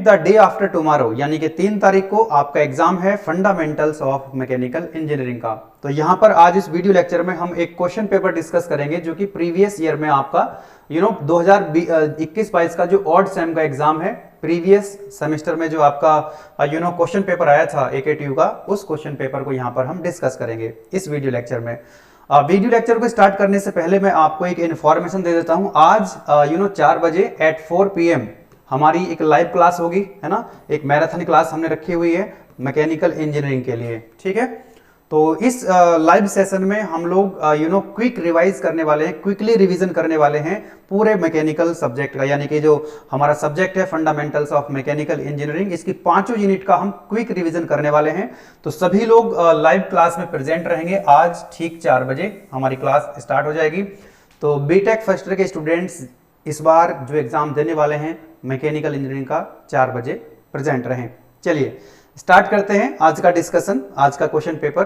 The day after tomorrow, यानी कि 3 तारीख को आपका एग्जाम है फंडामेंटल्स ऑफ मैकेनिकल इंजीनियरिंग का। तो यहाँ पर आज इस वीडियो लेक्चर में हम एक क्वेश्चन पेपर डिस्कस करेंगे जो कि प्रीवियस ईयर में आपका 2021-22 का जो ऑड सेम का एग्जाम है, प्रीवियस सेमेस्टर में जो आपका क्वेश्चन पेपर आया था AKTU का, उस क्वेश्चन पेपर को यहाँ पर हम डिस्कस करेंगे इस वीडियो लेक्चर में। वीडियो लेक्चर को स्टार्ट करने से पहले मैं आपको एक इन्फॉर्मेशन दे देता हूँ। आज 4 बजे एट 4 PM हमारी एक लाइव क्लास होगी, है ना। एक मैराथन क्लास हमने रखी हुई है मैकेनिकल इंजीनियरिंग के लिए, ठीक है। तो इस लाइव सेशन में हम लोग क्विक रिवाइज करने वाले हैं, क्विकली रिवीजन करने वाले हैं पूरे मैकेनिकल सब्जेक्ट का, यानी कि जो हमारा सब्जेक्ट है फंडामेंटल्स ऑफ मैकेनिकल इंजीनियरिंग, इसकी 5 यूनिट का हम क्विक रिवीजन करने वाले हैं। तो सभी लोग लाइव क्लास में प्रेजेंट रहेंगे। आज ठीक 4 बजे हमारी क्लास स्टार्ट हो जाएगी। तो बीटेक फर्स्ट ईयर के स्टूडेंट्स इस बार जो एग्जाम देने वाले हैं मैकेनिकल इंजीनियरिंग का 4 बजे प्रेजेंट रहें। चलिए स्टार्ट करते हैं आज का डिस्कशन, आज का क्वेश्चन पेपर।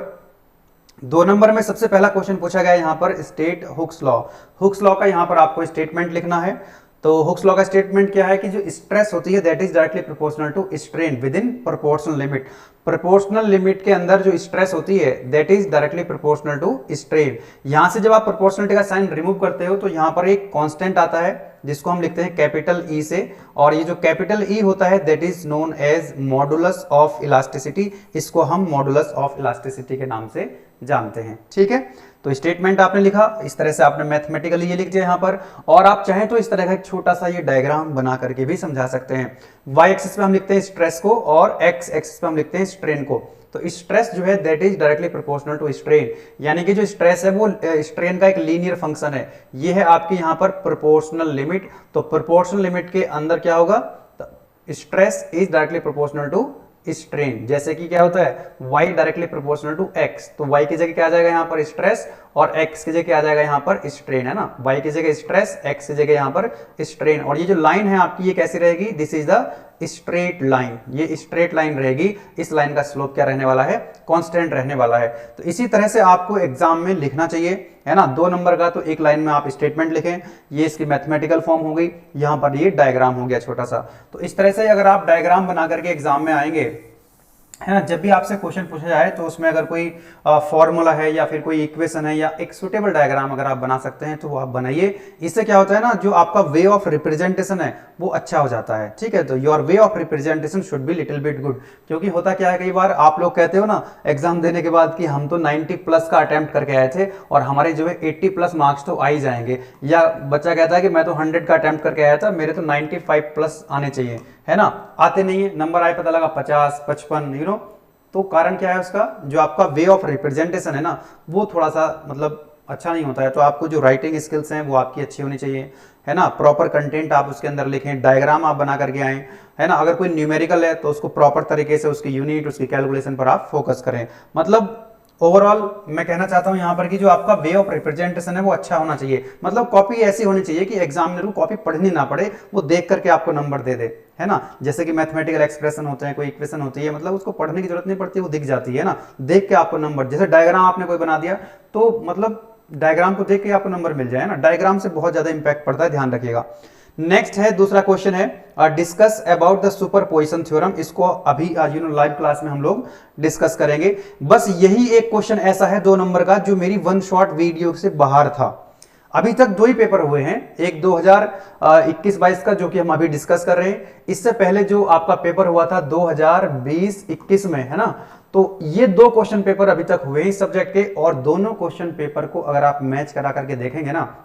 2 नंबर में सबसे पहला क्वेश्चन पूछा गया यहाँ पर state Hooke's law. Hooke's law का यहाँ पर आपको स्टेटमेंट लिखना है। तो हुक्स लॉ का स्टेटमेंट क्या है कि जो स्ट्रेस होती है that is directly proportional to strain within proportional limit. Proportional limit के अंदर जो स्ट्रेस होती है that is directly proportional to strain. यहां से जब आप प्रोपोर्शनलिटी का साइन रिमूव करते हो तो यहां पर एक कांस्टेंट आता है जिसको हम लिखते हैं कैपिटल ई से, और ये जो कैपिटल ई होता है that is known as modulus of elasticity. इसको हम मॉडुलस ऑफ इलास्टिसिटी के नाम से जानते हैं, ठीक है। तो स्टेटमेंट आपने लिखा, इस तरह से आपने मैथमेटिकली ये लिख दिया यहाँ पर, और आप चाहें तो इस तरह का एक छोटा सा ये डायग्राम बना करके भी समझा सकते हैं। वाई एक्सिस पे हम लिखते हैं स्ट्रेस को और एक्स एक्सिस पे हम लिखते हैं स्ट्रेन को। तो स्ट्रेस जो है that is directly proportional to strain, यानी कि जो स्ट्रेस है वो स्ट्रेन का एक लीनियर फंक्शन है। ये है आपकी यहाँ पर प्रोपोर्शनल लिमिट। तो प्रोपोर्शनल लिमिट के अंदर क्या होगा, stress is directly proportional to स्ट्रेन। जैसे कि क्या होता है y directly proportional to x, तो y की जगह क्या आ जाएगा यहाँ पर स्ट्रेस, और x की जगह क्या आ जाएगा यहाँ पर स्ट्रेन, है ना। y की जगह स्ट्रेस, x की जगह यहाँ पर स्ट्रेन। और ये जो लाइन है आपकी ये कैसी रहेगी, this is the straight line, ये स्ट्रेट लाइन रहेगी। इस लाइन का स्लोप क्या रहने वाला है, कांस्टेंट रहने वाला है। तो इसी तरह से आपको एग्जाम में लिखना चाहिए, है ना। 2 नंबर का तो एक लाइन में आप स्टेटमेंट लिखें, ये इसकी मैथमेटिकल फॉर्म हो गई, यहाँ पर ये डायग्राम हो गया छोटा सा। तो इस तरह से अगर आप डायग्राम बना करके एग्जाम में आएंगे, है ना, जब भी आपसे क्वेश्चन पूछा जाए तो उसमें अगर कोई फॉर्मूला है या फिर कोई इक्वेशन है या एक सुटेबल डायग्राम अगर आप बना सकते हैं तो वो आप बनाइए। इससे क्या होता है ना, जो आपका वे ऑफ रिप्रेजेंटेशन है वो अच्छा हो जाता है, ठीक है। तो your way of representation should be little bit good, क्योंकि होता क्या है कई बार आप लोग कहते हो ना एग्जाम देने के बाद कि हम तो 90+ का अटेम्प्ट करके आए थे और हमारे जो है 80+ मार्क्स तो आ ही जाएंगे, या बच्चा कहता है कि मैं तो 100 का अटेम्प्ट करके आया था, मेरे तो 95+ आने चाहिए, है ना। आते नहीं है, नंबर आए पता लगा 50, 55, तो कारण क्या है उसका, जो आपका वे ऑफ रिप्रेजेंटेशन है ना वो थोड़ा सा मतलब अच्छा नहीं होता है। तो आपको जो राइटिंग स्किल्स हैं वो आपकी अच्छी होनी चाहिए, है ना। प्रॉपर कंटेंट आप उसके अंदर लिखें, डायग्राम आप बना करके आए, है ना। अगर कोई न्यूमेरिकल है तो उसको प्रॉपर तरीके से उसकी यूनिट, उसकी कैलकुलेशन पर आप फोकस करें। मतलब ओवरऑल मैं कहना चाहता हूं यहाँ पर कि जो आपका वे ऑफ रिप्रेजेंटेशन है वो अच्छा होना चाहिए। मतलब कॉपी ऐसी होनी चाहिए कि एग्जामिनर को कॉपी पढ़नी ना पड़े, वो देख करके आपको नंबर दे दे, है ना। जैसे कि मैथमेटिकल एक्सप्रेशन होते हैं, कोई इक्वेशन होती है, मतलब उसको पढ़ने की जरूरत नहीं पड़ती, वो दिख जाती है ना, देख के आपको नंबर। जैसे डायग्राम आपने कोई बना दिया तो मतलब डायग्राम को देख के आपको नंबर मिल जाए ना, डायग्राम से बहुत ज्यादा इंपैक्ट पड़ता है, ध्यान रखिएगा। नेक्स्ट है दूसरा क्वेश्चन है discuss about the superposition theorem. इसको अभी लाइव क्लास में हम लोग डिस्कस करेंगे। बस यही एक क्वेश्चन ऐसा है 2 नंबर का जो मेरी 1 शॉट वीडियो से बाहर था। अभी तक 2 ही पेपर हुए हैं, एक 2021-22 का जो कि हम अभी डिस्कस कर रहे हैं, इससे पहले जो आपका पेपर हुआ था 2020-21 में, है ना। तो ये 2 क्वेश्चन पेपर अभी तक हुए इस सब्जेक्ट के, और दोनों क्वेश्चन पेपर को अगर आप मैच करा करके देखेंगे ना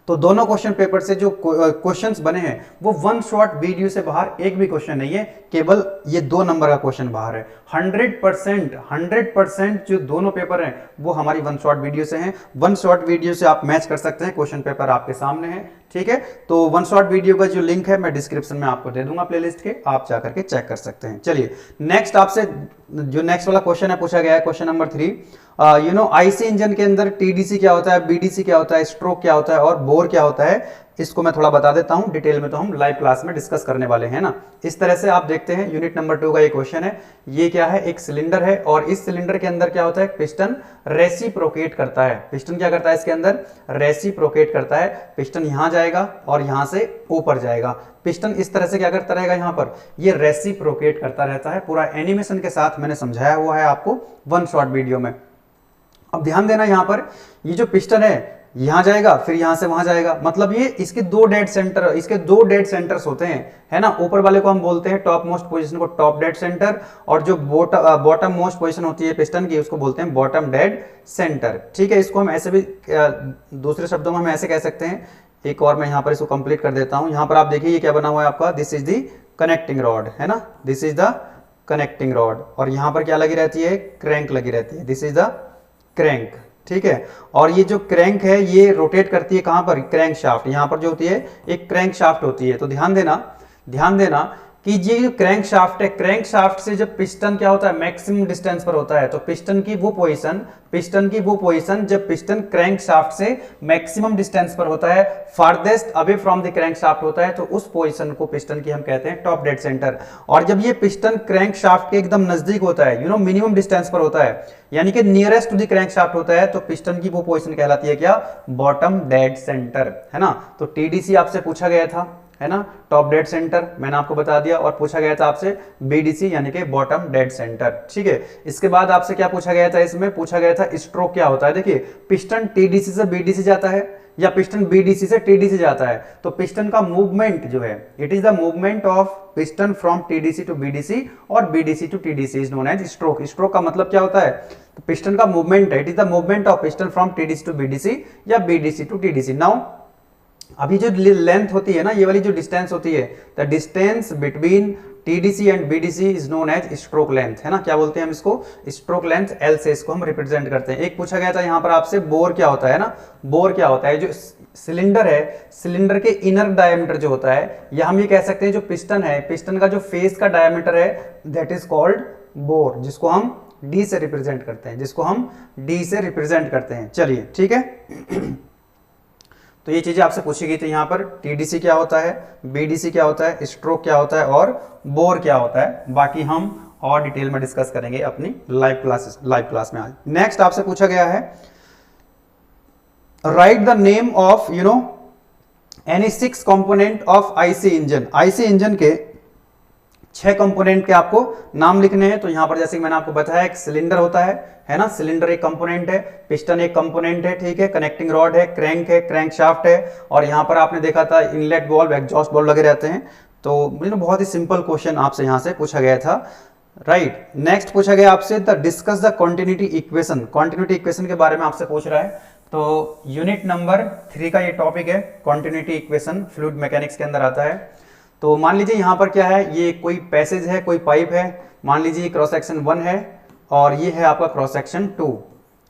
तो दोनों क्वेश्चन पेपर से जो क्वेश्चंस बने हैं वो 1 शॉट वीडियो से बाहर एक भी क्वेश्चन नहीं है, केवल ये 2 नंबर का क्वेश्चन बाहर है। 100% जो दोनों पेपर हैं वो हमारी 1 शॉट वीडियो से हैं। 1 शॉट वीडियो से आप मैच कर सकते हैं, क्वेश्चन पेपर आपके सामने है, ठीक है। तो 1 शॉट वीडियो का जो लिंक है मैं डिस्क्रिप्शन में आपको दे दूंगा प्लेलिस्ट के, आप जाकर के चेक कर सकते हैं। चलिए नेक्स्ट आपसे जो नेक्स्ट वाला क्वेश्चन है पूछा गया है, क्वेश्चन नंबर 3। आईसी इंजन के अंदर टीडीसी क्या होता है, बीडीसी क्या होता है, स्ट्रोक क्या होता है और बोर क्या होता है, इसको मैं थोड़ा बता देता हूं, डिटेल में तो हम लाइव क्लास में डिस्कस करने वाले हैं ना। इस तरह से आप देखते हैं यूनिट नंबर 2 का ये क्वेश्चन है। ये क्या है, एक सिलेंडर है और इस सिलेंडर के अंदर क्या होता है, पिस्टन रेसिप्रोकेट करता है। पिस्टन क्या करता है, इसके अंदर रेसिप्रोकेट करता है। पिस्टन यहां जाएगा और यहां से ऊपर जाएगा। पिस्टन इस तरह से क्या करता रहेगा, यहां पर ये रेसिप्रोकेट करता रहता है। पूरा एनिमेशन के साथ मैंने समझाया हुआ है आपको वन शॉट वीडियो में। अब ध्यान देना, यहां पर ये जो पिस्टन है यहां जाएगा फिर यहां से वहां जाएगा, मतलब ये इसके दो डेड सेंटर्स होते हैं, है ना। ऊपर वाले को हम बोलते हैं टॉप मोस्ट पोजीशन को टॉप डेड सेंटर, और जो बॉटम मोस्ट पोजीशन होती है पिस्टन की उसको बोलते हैं बॉटम डेड सेंटर। ठीक है, इसको हम ऐसे भी दूसरे शब्दों में हम ऐसे कह सकते हैं। एक और मैं यहां पर इसको कंप्लीट कर देता हूं। यहां पर आप देखिए ये क्या बना हुआ है आपका, this is the connecting rod, है ना, this is the connecting rod. और यहां पर क्या लगी रहती है, क्रैंक लगी रहती है, दिस इज द क्रैंक। ठीक है, और ये जो क्रैंक है ये रोटेट करती है कहां पर, क्रैंक शाफ्ट। यहां पर जो होती है एक क्रैंक शाफ्ट होती है। तो ध्यान देना कि ये जो क्रैंक शाफ्ट है, क्रैंक शाफ्ट से जब पिस्टन क्या होता है, मैक्सिमम डिस्टेंस पर होता है। तो पिस्टन की वो पोजीशन जब पिस्टन क्रैंक शाफ्ट से मैक्सिमम डिस्टेंस पर होता है, farthest away from the crankshaft होता है, तो उस पोजीशन को पिस्टन की हम कहते हैं टॉप डेड सेंटर। और जब ये पिस्टन क्रैंक शाफ्ट के एकदम नजदीक होता है, मिनिमम डिस्टेंस पर होता है, यानी कि nearest to the crankshaft होता है, तो पिस्टन की वो पोजीशन कहलाती है क्या, बॉटम डेड सेंटर, है ना। तो टीडीसी आपसे पूछा गया था, है ना, टॉप डेड सेंटर मैंने आपको बता दिया, और पूछा गया था आपसे बीडीसी यानी कि बॉटम डेड सेंटर। ठीक है, इसके बाद आपसे क्या पूछा गया था, इसमें पूछा गया था स्ट्रोक क्या होता है। देखिए, पिस्टन टीडीसी से बीडीसी जाता है या पिस्टन बीडीसी से टीडीसी जाता है, तो पिस्टन का मूवमेंट जो है, it is the movement of piston from TDC to BDC और BDC to TDC is known as stroke. Stroke का मतलब क्या होता है, तो पिस्टन का मूवमेंट है, it is the movement of piston from TDC to BDC या बीडीसी टू टीडीसी। नाउ अभी जो लेंथ होती है ना, ये वाली जो डिस्टेंस होती है, the distance between TDC and BDC is known as stroke length, है ना। क्या बोलते हैं हम इसको, स्ट्रोक लेंथ, एल से इसको हम रिप्रेजेंट करते हैं। एक पूछा गया था यहां पर आपसे बोर क्या होता है ना, बोर क्या होता है, जो सिलेंडर है, सिलेंडर के इनर डायमीटर जो होता है, या हम ये कह सकते हैं जो पिस्टन है, पिस्टन का जो फेस का डायमीटर है, दैट इज कॉल्ड बोर, जिसको हम डी से रिप्रेजेंट करते हैं, चलिए ठीक है। तो ये चीजें आपसे पूछी गई थी यहाँ पर, टीडीसी क्या होता है, बीडीसी क्या होता है, स्ट्रोक क्या होता है और बोर क्या होता है। बाकी हम और डिटेल में डिस्कस करेंगे अपनी लाइव क्लास में। आज नेक्स्ट आपसे पूछा गया है, right the name of any 6 component of IC engine. IC engine के 6 कंपोनेंट के आपको नाम लिखने हैं। तो यहां पर जैसे कि मैंने आपको बताया, एक सिलेंडर होता है ना, सिलेंडर एक कंपोनेंट है, पिस्टन एक कंपोनेंट है, ठीक है, कनेक्टिंग रॉड है, क्रैंक शाफ्ट है, और यहां पर आपने देखा था इनलेट वाल्व, एग्जॉस्ट वाल्व लगे रहते हैं। तो बहुत ही सिंपल क्वेश्चन आपसे यहां से पूछा गया था, राइट। नेक्स्ट पूछा गया आपसे, discuss the continuity equation. Continuity equation के बारे में आपसे पूछ रहा है। तो यूनिट नंबर 3 का ये टॉपिक है, कॉन्टिन्यूटी इक्वेशन, फ्लूइड मैकेनिक्स के अंदर आता है। तो मान लीजिए यहाँ पर क्या है, ये कोई पैसेज है, कोई पाइप है, मान लीजिए क्रॉस सेक्शन 1 है और ये है आपका क्रॉस सेक्शन 2,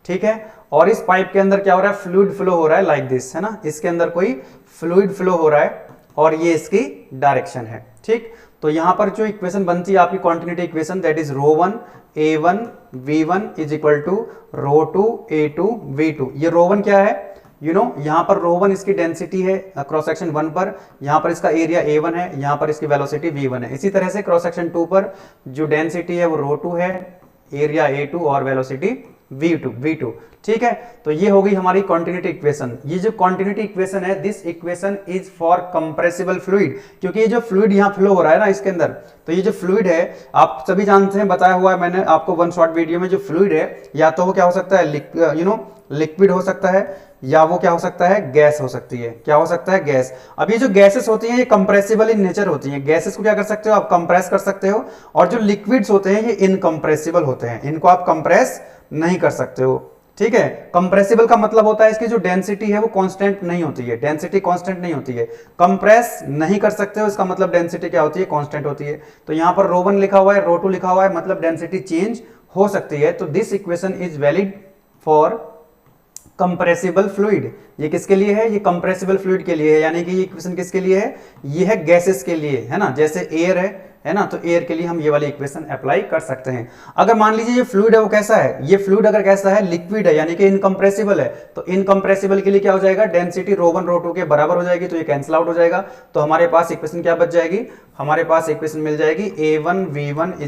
ठीक है। और इस पाइप के अंदर क्या हो रहा है, फ्लूइड फ्लो हो रहा है लाइक दिस, है ना, इसके अंदर कोई फ्लूइड फ्लो हो रहा है और ये इसकी डायरेक्शन है, ठीक। तो यहाँ पर जो इक्वेशन बनती है आपकी continuity equation, that is ρ1 a1 v1 is equal to ρ2 a2 v2। ये ρ1 क्या है, यहां पर ρ1 इसकी डेंसिटी है क्रॉस सेक्शन 1 पर, यहां पर इसका एरिया a1 है, यहां पर इसकी वेलोसिटी v1 है। इसी तरह से क्रॉस सेक्शन 2 पर जो डेंसिटी है वो ρ2 है, एरिया a2 और वेलोसिटी v2, ठीक है। तो ये हो गई हमारी कॉन्टिन्यूटी इक्वेशन। ये जो कॉन्टिन्यूटी इक्वेशन है, this equation is for compressible fluid, क्योंकि ये जो फ्लूइड यहाँ फ्लो हो रहा है ना इसके अंदर, तो ये जो फ्लूइड है आप सभी जानते हैं, बताया हुआ है मैंने आपको वन शॉट वीडियो में, जो फ्लूइड है या तो वो क्या हो सकता है, लिक्विड हो सकता है, या वो क्या हो सकता है, गैस हो सकती है। क्या हो सकता है, गैस। अब ये जो गैसेस होती हैं ये कंप्रेसिबल इन नेचर होती हैं। गैसेस को क्या कर सकते हो आप, कंप्रेस कर सकते हो, और जो लिक्विड्स होते हैं ये इनकंप्रेसिबल होते हैं, इनको आप कंप्रेस नहीं कर सकते हो, ठीक है। कंप्रेसिबल का मतलब होता है इसकी जो डेंसिटी है वो कांस्टेंट नहीं होती है, डेंसिटी कांस्टेंट नहीं होती है। कंप्रेस नहीं कर सकते हो, इसका मतलब डेंसिटी क्या होती है, कांस्टेंट होती है। तो यहां पर ρ1 लिखा हुआ है, ρ2 लिखा हुआ है, मतलब डेंसिटी चेंज हो सकती है। तो this equation is valid for compressible fluid. ये किसके लिए है, ये कंप्रेसिबल फ्लूइड के लिए है, यानी कि ये इक्वेशन किसके लिए है, ये है गैसेस के लिए, है ना। जैसे एयर है है ना, तो एयर के लिए हम ये वाली इक्वेशन अप्लाई कर सकते हैं। अगर मान लीजिए ये फ्लूइड है, वो कैसा है, ये फ्लूइड अगर कैसा है, लिक्विड है यानी कि इनकंप्रेसिबल है, तो इनकंप्रेसिबल के लिए क्या हो जाएगा, डेंसिटी ρ1 ρ2 के बराबर हो जाएगी, तो ये कैंसिल आउट हो जाएगा। तो हमारे पास इक्वेशन क्या बच जाएगी, हमारे पास इक्वेशन मिल जाएगी A1V1 =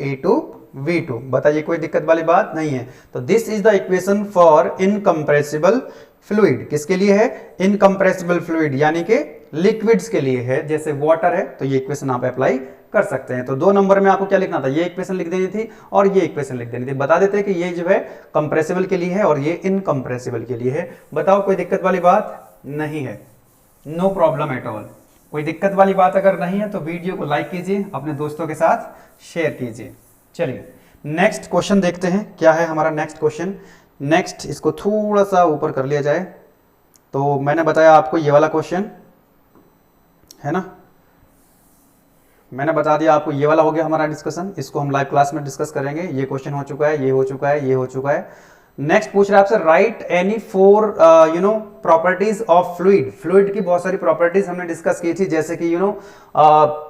A2V2। बताइए कोई दिक्कत वाली बात नहीं है। तो this is the equation for incompressible fluid. किसके लिए है, इनकंप्रेसिबल फ्लूइड यानी कि लिक्विड्स के लिए है, जैसे वाटर है, तो ये इक्वेशन आप अप्लाई कर सकते हैं। तो 2 नंबर में आपको क्या लिखना था, ये इक्वेशन लिख देनी थी और ये इक्वेशन लिख देनी थी। बता देते हैं कि ये जो है कंप्रेसिबल के लिए है और ये इनकंप्रेसिबल के लिए है। बताओ कोई दिक्कत वाली बात नहीं है, नो प्रॉब्लम एट ऑल। कोई दिक्कत वाली बात अगर नहीं है तो वीडियो को लाइक कीजिए, अपने दोस्तों के साथ शेयर कीजिए। चलिए नेक्स्ट क्वेश्चन देखते हैं, क्या है हमारा नेक्स्ट क्वेश्चन। नेक्स्ट इसको थोड़ा सा ऊपर कर लिया जाए, तो मैंने बताया आपको ये वाला क्वेश्चन है ना, मैंने बता दिया आपको ये वाला हो गया हमारा डिस्कशन, इसको हम लाइव क्लास में डिस्कस करेंगे। ये क्वेश्चन हो चुका है, ये हो चुका है, ये हो चुका है। नेक्स्ट पूछ रहा है आपसे, right any 4 properties of fluid. Fluid की बहुत सारी प्रॉपर्टीज हमने डिस्कस की थी, जैसे कि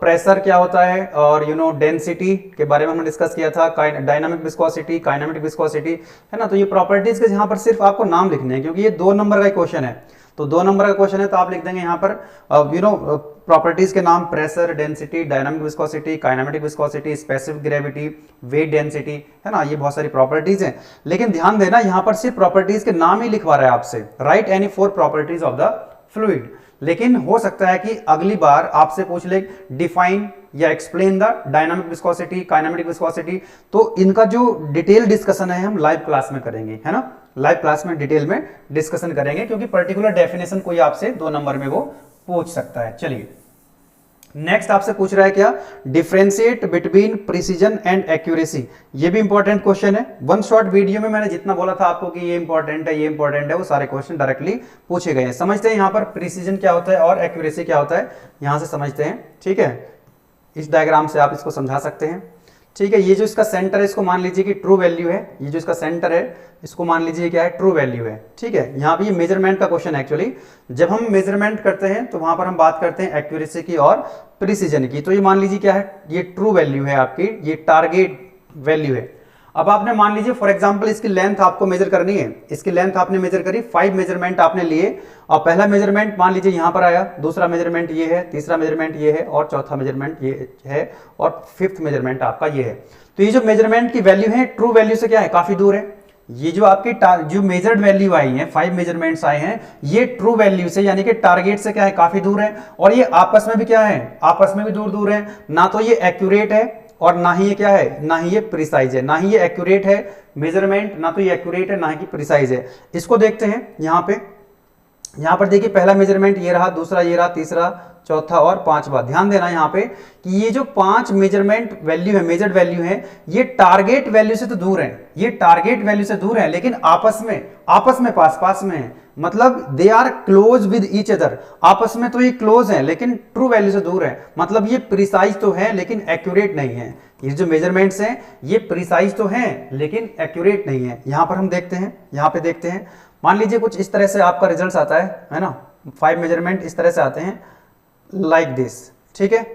प्रेशर क्या होता है, और डेंसिटी के बारे में हमने डिस्कस किया था, डायनामिक विस्कोसिटी, काइनेमेटिक विस्कोसिटी, है ना। तो ये प्रॉपर्टीज के यहाँ पर सिर्फ आपको नाम लिखने हैं, क्योंकि ये 2 नंबर का क्वेश्चन है। तो 2 नंबर का क्वेश्चन है, तो आप लिख देंगे यहाँ पर प्रॉपर्टीज के नाम, pressure, density, dynamic viscosity, kinematic viscosity, specific gravity, weight density, है ना। ये बहुत सारी प्रॉपर्टीज हैं, लेकिन ध्यान देना यहाँ पर सिर्फ प्रॉपर्टीज के नाम ही लिखवा रहा है आपसे, right any 4 properties of the fluid. लेकिन हो सकता है कि अगली बार आपसे पूछ ले डिफाइन या explain the dynamic viscosity, kinematic viscosity. तो इनका जो डिटेल डिस्कशन है हम लाइव क्लास में करेंगे, है ना। लाइव क्लास में डिटेल में डिस्कशन करेंगे, क्योंकि पर्टिकुलर डेफिनेशन कोई आपसे 2 नंबर में वो पूछ सकता है। चलिए नेक्स्ट आपसे पूछ रहा है क्या, differentiate between precision and accuracy. ये भी इंपॉर्टेंट क्वेश्चन है। 1 शॉर्ट वीडियो में मैंने जितना बोला था आपको कि ये इंपॉर्टेंट है, ये इंपॉर्टेंट है, वो सारे क्वेश्चन डायरेक्टली पूछे गए हैं। समझते हैं यहाँ पर प्रिसीजन क्या होता है और एक्यूरेसी क्या होता है, यहां से समझते हैं। ठीक है, इस डायग्राम से आप इसको समझा सकते हैं। ठीक है, ये जो इसका सेंटर है इसको मान लीजिए कि ट्रू वैल्यू है, ये जो इसका सेंटर है इसको मान लीजिए क्या है, ट्रू वैल्यू है। ठीक है, यहाँ पे ये मेजरमेंट का क्वेश्चन है। एक्चुअली जब हम मेजरमेंट करते हैं तो वहां पर हम बात करते हैं एक्यूरेसी की और प्रिसीजन की। तो ये मान लीजिए क्या है, ये ट्रू वैल्यू है आपकी, ये टारगेट वैल्यू है। अब आपने मान लीजिए फॉर एग्जांपल इसकी लेंथ आपको मेजर करनी है, इसकी लेंथ आपने मेजर करी, 5 मेजरमेंट आपने लिए, और पहला मेजरमेंट मान लीजिए यहां पर आया, दूसरा मेजरमेंट ये है, तीसरा मेजरमेंट ये है, और चौथा मेजरमेंट ये है, और 5th मेजरमेंट आपका ये है। तो ये जो मेजरमेंट की वैल्यू है ट्रू वैल्यू से क्या है, काफी दूर है। ये जो आपकी जो मेजर्ड वैल्यू आई है, 5 मेजरमेंट्स आए हैं, ये ट्रू वैल्यू से यानी कि टारगेट से क्या है, काफी दूर है। और ये आपस में भी क्या है, आपस में भी दूर दूर है। ना तो ये एक्यूरेट है और ना ही ये क्या है, ना ही ये प्रिसाइज है। ना ही ये एक्यूरेट है मेजरमेंट, ना तो ये एक्यूरेट है, ना ही प्रिसाइज है। इसको देखते हैं यहाँ पर देखिए, पहला मेजरमेंट ये रहा, दूसरा ये रहा, तीसरा, चौथा और 5वां। ध्यान देना यहाँ पे कि ये जो 5 मेजरमेंट वैल्यू है, मेजर्ड वैल्यू है, ये टारगेट वैल्यू से तो दूर है, ये टारगेट वैल्यू से दूर है, लेकिन आपस में पास में है। मतलब they are close with each other, आपस में तो ये क्लोज है लेकिन ट्रू वैल्यू से दूर है। मतलब ये प्रिसाइज तो है लेकिन एक्यूरेट नहीं है। ये जो मेजरमेंट्स हैं ये प्रिसाइज तो हैं लेकिन एक्यूरेट नहीं है। यहां पर हम देखते हैं, यहां पे देखते हैं, मान लीजिए कुछ इस तरह से आपका रिजल्ट आता है ना, 5 मेजरमेंट इस तरह से आते हैं, लाइक दिस। ठीक है,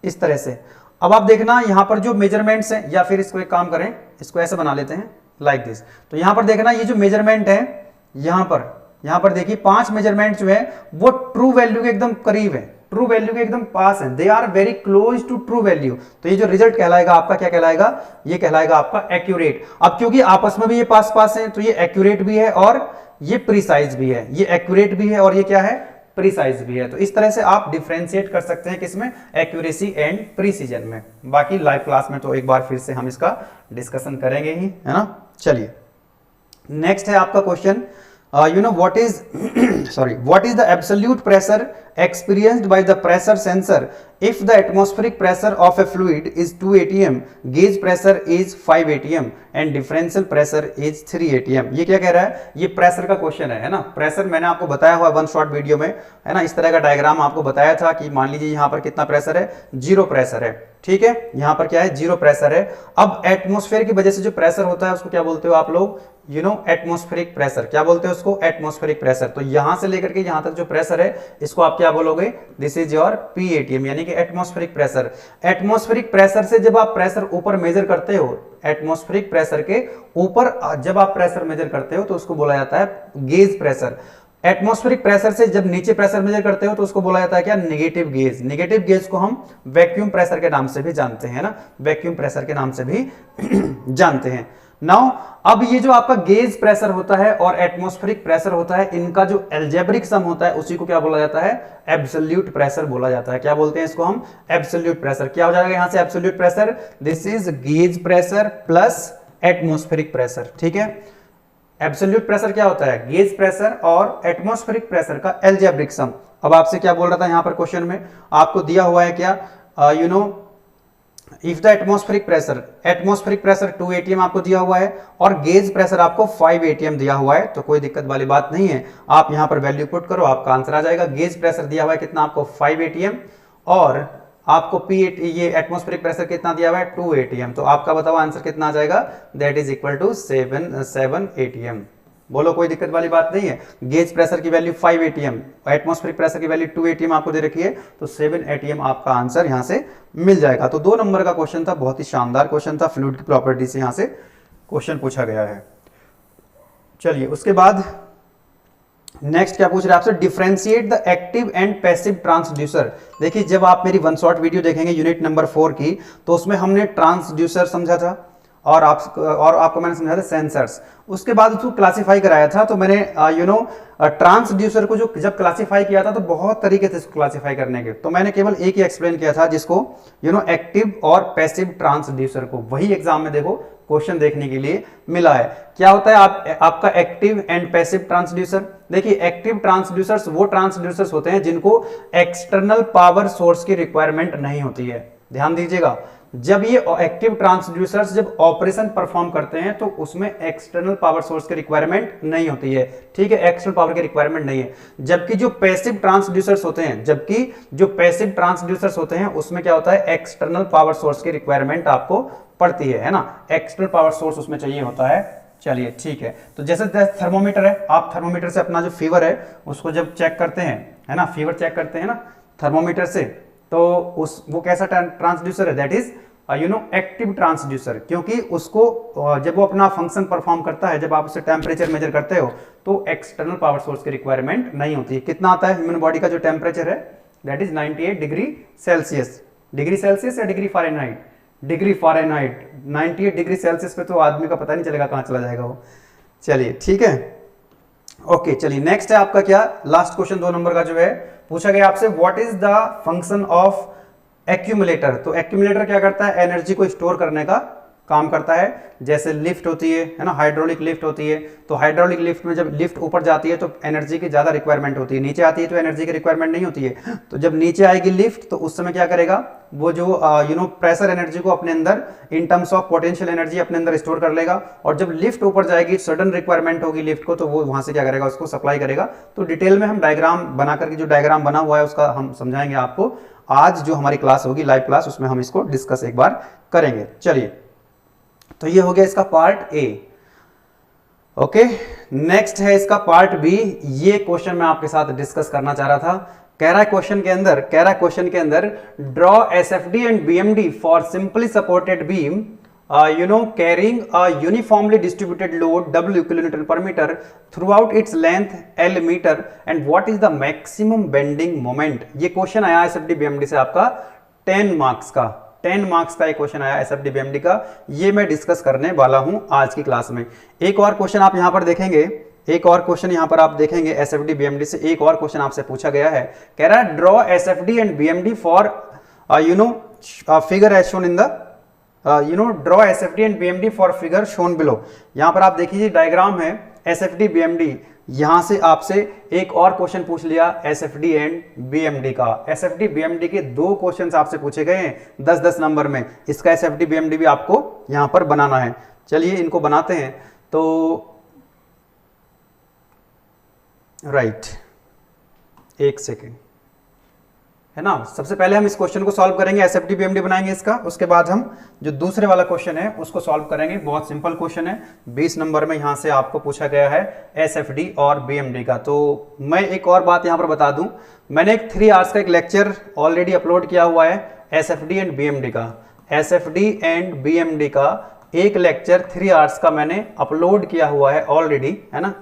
इस तरह से। अब आप देखना यहां पर जो मेजरमेंट्स हैं, या फिर इसको एक काम करें, इसको ऐसे बना लेते हैं, लाइक दिस। तो यहां पर देखना ये जो मेजरमेंट है, यहां पर देखिए 5 मेजरमेंट जो है वो ट्रू वैल्यू के एकदम करीब है, ट्रू वैल्यू के एकदम पास है, they are very close to true value. तो ये जो रिजल्ट कहलाएगा आपका, क्या कहलाएगा, ये कहलाएगा आपका एक्यूरेट। अब क्योंकि आपस में भी ये पास है, तो ये एक्यूरेट भी है और ये प्रिसाइज भी है, ये एक्यूरेट भी है और ये क्या है, प्रिसाइज भी है। तो इस तरह से आप डिफरेंशिएट कर सकते हैं किसमें, एक्यूरेसी एंड प्रिसीजन में। बाकी लाइव क्लास में तो एक बार फिर से हम इसका डिस्कशन करेंगे ही, है ना। चलिए नेक्स्ट है आपका question, what is the absolute pressure experienced by the pressure sensor if the atmospheric pressure of a fluid is 2 atm, gauge pressure is 5 atm and differential pressure is 3 atm। ये क्या कह रहा है, ये प्रेशर का question है ना। Pressure मैंने आपको बताया हुआ 1 शॉर्ट वीडियो में, है ना। इस तरह का डायग्राम आपको बताया था कि मान लीजिए यहाँ पर कितना प्रेशर है, 0 प्रेशर है। ठीक है, यहां पर क्या है, जीरो प्रेशर है। अब एटमॉस्फेयर की वजह से जो प्रेशर होता है उसको क्या बोलते हो आप लोग, एटमॉस्फेरिक प्रेशर। क्या बोलते हैं उसको, एटमॉस्फेरिक प्रेशर। तो यहां से लेकर के यहां तक जो प्रेशर है इसको आप क्या बोलोगे, दिस इज योर PATM, यानी कि एटमॉस्फेरिक प्रेशर। एटमॉस्फेरिक प्रेशर से जब आप प्रेशर ऊपर मेजर करते हो, एटमॉस्फेरिक प्रेशर के ऊपर जब आप प्रेशर मेजर करते हो तो उसको बोला जाता है गेज प्रेशर। एटमॉस्फेरिक प्रेशर से जब नीचे प्रेशर मेजर करते हो तो उसको बोला जाता है क्या, नेगेटिव गेज। नेगेटिव गेज को हम वैक्यूम प्रेशर के नाम से भी जानते हैं ना, वैक्यूम प्रेशर के नाम से भी जानते हैं। नाउ अब ये जो आपका गेज प्रेशर होता है और एटमॉस्फेरिक प्रेशर होता है, इनका जो एल्जेब्रिक सम होता है उसी को क्या बोला जाता है, एब्सोल्यूट प्रेशर बोला जाता है। क्या बोलते हैं इसको हम, एब्सोल्यूट प्रेशर। क्या हो जाएगा यहां से absolute pressure, this is gauge pressure plus atmospheric pressure. ठीक है, एब्सोल्यूट प्रेशर क्या होता है, गेज प्रेशर और एटमॉस्फेरिक प्रेशर का एल्जेब्रिक सम। अब आपसे क्या बोल रहा था यहां पर क्वेश्चन में, आपको दिया हुआ है क्या, if the atmospheric pressure 2 atm आपको दिया हुआ है और गेज प्रेशर आपको 5 atm दिया हुआ है, तो कोई दिक्कत वाली बात नहीं है। आप यहां पर वैल्यू पुट करो, आपका आंसर आ जाएगा। गेज प्रेशर दिया हुआ है कितना आपको, 5 atm, और आपको ये एटमॉस्फेरिक प्रेशर कितना दिया हुआ है, 2 atm। तो आपका बताओ आंसर कितना आ जाएगा, that is equal to 7 atm। बोलो, कोई दिक्कत वाली बात नहीं है। गेज प्रेशर की वैल्यू 5 atm, एटमॉस्फेरिक प्रेशर की वैल्यू 2 atm आपको दे रखी है, तो 7 atm आपका आंसर यहां से मिल जाएगा। तो 2 नंबर का क्वेश्चन था, बहुत ही शानदार क्वेश्चन था, फ्लूइड की प्रॉपर्टी से यहां से क्वेश्चन पूछा गया है। चलिए उसके बाद नेक्स्ट क्या पूछ रहे हैं आपसे, differentiate the active and passive transducer. देखिए जब आप मेरी 1 शॉट वीडियो देखेंगे यूनिट नंबर 4 की, तो उसमें हमने ट्रांसड्यूसर समझा था और आपको मैंने समझाया था सेंसर्स। उसके बाद उसको क्लासिफाई कराया था, तो मैंने ट्रांसड्यूसर को जो जब क्लासिफाई किया था तो बहुत तरीके थे इसको क्लासिफाई करने के, तो मैंने केवल एक ही एक्सप्लेन किया था, जिसको एक्टिव और पैसिव ट्रांसड्यूसर को। वही एग्जाम में देखो क्वेश्चन देखने के लिए मिला है। क्या होता है आपका एक्टिव एंड पैसिव ट्रांसड्यूसर। देखिए एक्टिव ट्रांसड्यूसर्स वो ट्रांसड्यूसर्स होते हैं जिनको एक्सटर्नल पावर सोर्स की रिक्वायरमेंट नहीं होती है। ध्यान दीजिएगा, जब ये एक्टिव ट्रांसड्यूसर्स जब ऑपरेशन परफॉर्म करते हैं तो उसमें एक्सटर्नल पावर सोर्स की रिक्वायरमेंट नहीं होती है। ठीक है, एक्सटर्नल पावर की रिक्वायरमेंट नहीं है। जबकि जो पैसिव ट्रांसड्यूसर्स होते हैं उसमें क्या होता है, एक्सटर्नल पावर सोर्स की रिक्वायरमेंट आपको पड़ती है ना, एक्सटर्नल पावर सोर्स उसमें चाहिए होता है। चलिए ठीक है, तो जैसे थर्मोमीटर है, आप थर्मोमीटर से अपना जो फीवर है उसको जब चेक करते हैं, है ना, फीवर चेक करते हैं ना थर्मोमीटर से, तो वो कैसा ट्रांसड्यूसर है, दैट इज एक्टिव ट्रांसड्यूसर। क्योंकि उसको जब वो अपना फंक्शन परफॉर्म करता है, जब आप उसे टेम्परेचर मेजर करते हो, तो एक्सटर्नल पावर सोर्स की रिक्वायरमेंट नहीं होती है। कितना आता है ह्यूमन बॉडी का जो टेम्परेचर है, that is 98 degree Celsius. Degree Celsius या degree Fahrenheit, degree Fahrenheit. 98 degree Celsius पे तो आदमी का पता नहीं चलेगा कहां चला जाएगा वो। चलिए ठीक है, ओके। चलिए नेक्स्ट है आपका क्या, लास्ट क्वेश्चन 2 नंबर का जो है पूछा गया आपसे, what is the function of accumulator. तो एक्यूमुलेटर क्या करता है, एनर्जी को स्टोर करने का काम करता है। जैसे लिफ्ट होती है ना, हाइड्रोलिक लिफ्ट होती है, तो हाइड्रोलिक लिफ्ट में जब लिफ्ट ऊपर जाती है तो एनर्जी की ज्यादा रिक्वायरमेंट होती है, नीचे आती है तो एनर्जी की रिक्वायरमेंट नहीं होती है। तो जब नीचे आएगी लिफ्ट तो उस समय क्या करेगा, वो जो प्रेशर एनर्जी को अपने अंदर in terms of potential energy अपने अंदर स्टोर कर लेगा, और जब लिफ्ट ऊपर जाएगी, सडन रिक्वायरमेंट होगी लिफ्ट को, तो वो वहां से क्या करेगा, उसको सप्लाई करेगा। तो डिटेल में हम डायग्राम बना करके, जो डायग्राम बना हुआ है उसका हम समझाएंगे आपको। आज जो हमारी क्लास होगी लाइव क्लास, उसमें हम इसको डिस्कस एक बार करेंगे। चलिए, तो ये हो गया इसका पार्ट ए। ओके, नेक्स्ट है इसका पार्ट बी। ये क्वेश्चन मैं आपके साथ डिस्कस करना चाह रहा था। कह रहा है क्वेश्चन के अंदर draw SFD and BMD for simply supported beam carrying a uniformly distributed load W kilonewton per meter throughout its length L meter and what is the maximum bending moment। ये क्वेश्चन आया SFD BMD से आपका 10 marks का एक question आया SFD BMD का। ये मैं डिस्कस करने वाला हूं आज की क्लास में। एक और क्वेश्चन आप यहां पर देखेंगे, एसएफडी बीएमडी से एक और क्वेश्चन आपसे पूछा गया है। कह रहा है draw SFD and BMD for figure as shown in the draw SFD and BMD for figure shown below. यहां पर आप देखिए डायग्राम है एसएफडी बीएमडी। यहां से आपसे एक और क्वेश्चन पूछ लिया एसएफडी एंड बीएमडी का। एसएफडी बीएमडी के 2 क्वेश्चंस आपसे पूछे गए हैं 10-10 नंबर में। इसका एसएफडी बीएमडी भी आपको यहां पर बनाना है। चलिए इनको बनाते हैं। तो राइट, एक सेकेंड, है ना। सबसे पहले हम इस क्वेश्चन को सॉल्व करेंगे, एसएफडी बीएमडी बनाएंगे इसका, उसके बाद हम जो दूसरे वाला क्वेश्चन है उसको सॉल्व करेंगे। बहुत सिंपल क्वेश्चन है, 20 नंबर में यहां से आपको पूछा गया है एसएफडी और बीएमडी का। तो मैं एक और बात यहां पर बता दूं, मैंने एक 3 आवर्स का एक लेक्चर ऑलरेडी अपलोड किया हुआ है एसएफडी एंड बीएमडी का। एसएफडी एंड बीएमडी का एक लेक्चर 3 आवर्स का मैंने अपलोड किया हुआ है ऑलरेडी, है ना।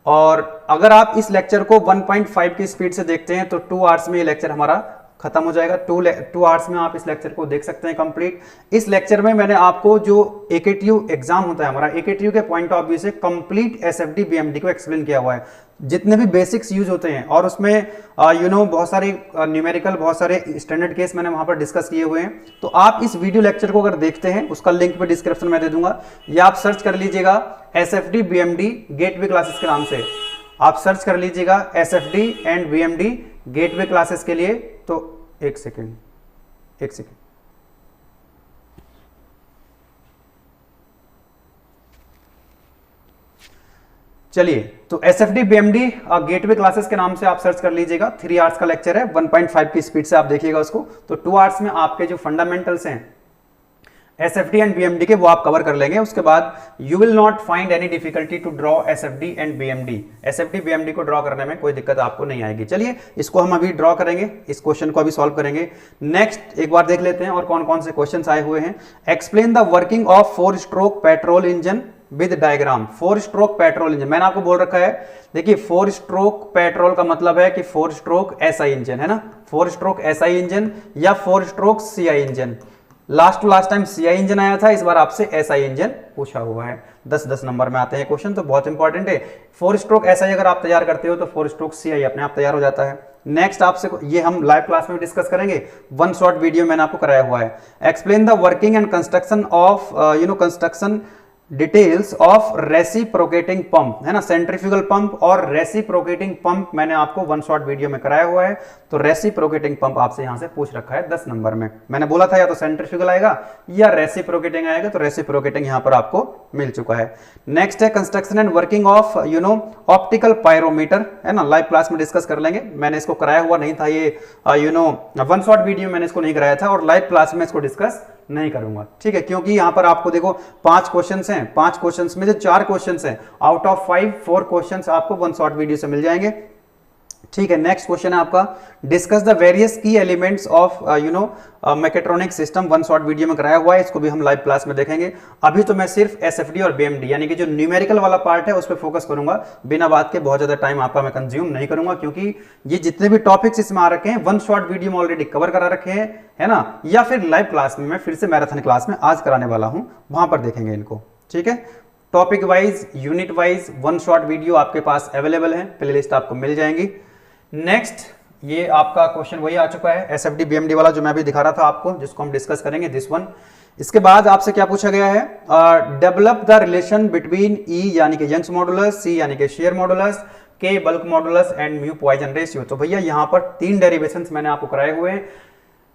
और अगर आप इस लेक्चर को 1.5 की स्पीड से देखते हैं तो 2 आवर्स में ये लेक्चर हमारा खत्म हो जाएगा। 2 आवर्स में आप इस लेक्चर को देख सकते हैं कंप्लीट। इस लेक्चर में मैंने आपको जो एकेटीयू एग्जाम होता है हमारा, एकेटीयू के पॉइंट ऑफ व्यू से कंप्लीट एसएफडी बीएमडी को एक्सप्लेन किया हुआ है, जितने भी बेसिक्स यूज होते हैं। और उसमें बहुत सारे न्यूमेरिकल, बहुत सारे स्टैंडर्ड केस मैंने वहां पर डिस्कस किए हुए हैं। तो आप इस वीडियो लेक्चर को अगर देखते हैं, उसका लिंक भी डिस्क्रिप्शन में दे दूंगा, या आप सर्च कर लीजिएगा एसएफडी बीएमडी गेटवे क्लासेस के नाम से। आप सर्च कर लीजिएगा SFD and BMD gateway classes के लिए। तो एक सेकेंड चलिए, तो एसएफडी बीएमडी गेटवे क्लासेस के नाम से आप सर्च कर लीजिएगा। 3 आवर्स का लेक्चर है, 1.5 की स्पीड से आप देखिएगा उसको। तो 2 आवर्स में आपके जो फंडामेंटल्स हैं एसएफडी एंड बीएमडी के, वो आप कवर कर लेंगे। उसके बाद you will not find any difficulty to draw SFD and BMD. SFD BMD को ड्रॉ करने में कोई दिक्कत आपको नहीं आएगी। चलिए, इसको हम अभी ड्रॉ करेंगे, इस क्वेश्चन को अभी सॉल्व करेंगे। नेक्स्ट एक बार देख लेते हैं और कौन कौन से क्वेश्चन आए हुए हैं। Explain the working of 4 stroke petrol engine with diagram. 4 stroke petrol engine मैंने आपको बोल रखा है, देखिए 4 स्ट्रोक पेट्रोल का मतलब है कि 4 स्ट्रोक एसआई इंजन, है ना। 4 स्ट्रोक एसआई इंजन या 4 stroke CI engine. Last time CI engine आया था, इस बार आपसे एसआई इंजन पूछा हुआ है। 10-10 नंबर में आते हैं क्वेश्चन, तो बहुत इंपॉर्टेंट है। 4 स्ट्रोक एसआई अगर आप तैयार करते हो तो 4 स्ट्रोक सीआई अपने आप तैयार हो जाता है। नेक्स्ट आपसे ये हम लाइव क्लास में डिस्कस करेंगे, 1 शॉर्ट वीडियो मैंने आपको कराया हुआ है। Explain the working and construction of construction details of reciprocating pump, है ना। सेंट्रीफ्यूगल पंप और रेसिप्रोकेटिंग पंप मैंने आपको 1 शॉर्ट वीडियो में कराया हुआ है। तो रेसिप्रोकेटिंग पंप आपसे यहां से पूछ रखा है 10 नंबर में। मैंने बोला था या तो सेंट्रीफ्यूगल आएगा या रेसिप्रोकेटिंग आएगा, तो रेसिप्रोकेटिंग यहां पर आपको मिल चुका है। नेक्स्ट है construction and working of optical pyrometer, है ना। लाइव क्लास में डिस्कस कर लेंगे, मैंने इसको कराया हुआ नहीं था, ये 1 शॉर्ट वीडियो मैंने इसको नहीं कराया था और लाइव क्लास में इसको डिस्कस नहीं करूंगा, ठीक है। क्योंकि यहां पर आपको देखो 5 क्वेश्चंस हैं, 5 क्वेश्चंस में जो 4 क्वेश्चंस हैं आउट ऑफ 5, 4 क्वेश्चंस आपको 1 शॉर्ट वीडियो से मिल जाएंगे, ठीक है। नेक्स्ट क्वेश्चन है आपका, discuss the various key elements of mechatronic system. 1 short video में कराया हुआ है, इसको भी हम लाइव क्लास में देखेंगे। अभी तो मैं सिर्फ एसएफडी और बीएमडी यानी कि जो न्यूमेरिकल वाला पार्ट है उस पर फोकस करूंगा। बिना बात के बहुत ज्यादा टाइम आपका मैं कंज्यूम नहीं करूंगा, क्योंकि ये जितने भी टॉपिक्स इसमें आ रखे हैं 1 शॉर्ट वीडियो में ऑलरेडी कवर करा रखे हैं, है ना। या फिर लाइव क्लास में मैं फिर से मैराथन क्लास में आज कराने वाला हूं, वहां पर देखेंगे इनको, ठीक है। Topic wise, unit wise 1 short video आपके पास अवेलेबल है, प्लेलिस्ट आपको मिल जाएंगी। नेक्स्ट ये आपका क्वेश्चन वही आ चुका है एसएफडी बीएमडी वाला, जो मैं अभी दिखा रहा था आपको, जिसको हम डिस्कस करेंगे, दिस वन। इसके बाद आपसे क्या पूछा गया है, डेवलप द रिलेशन बिटवीन ई यानी कि यंग्स मॉडुलस, सी यानी कि शेयर मॉडुलस, के bulk modulus and mu Poisson ratio. तो भैया यहाँ पर 3 डेरिवेशंस मैंने आपको कराए हुए हैं।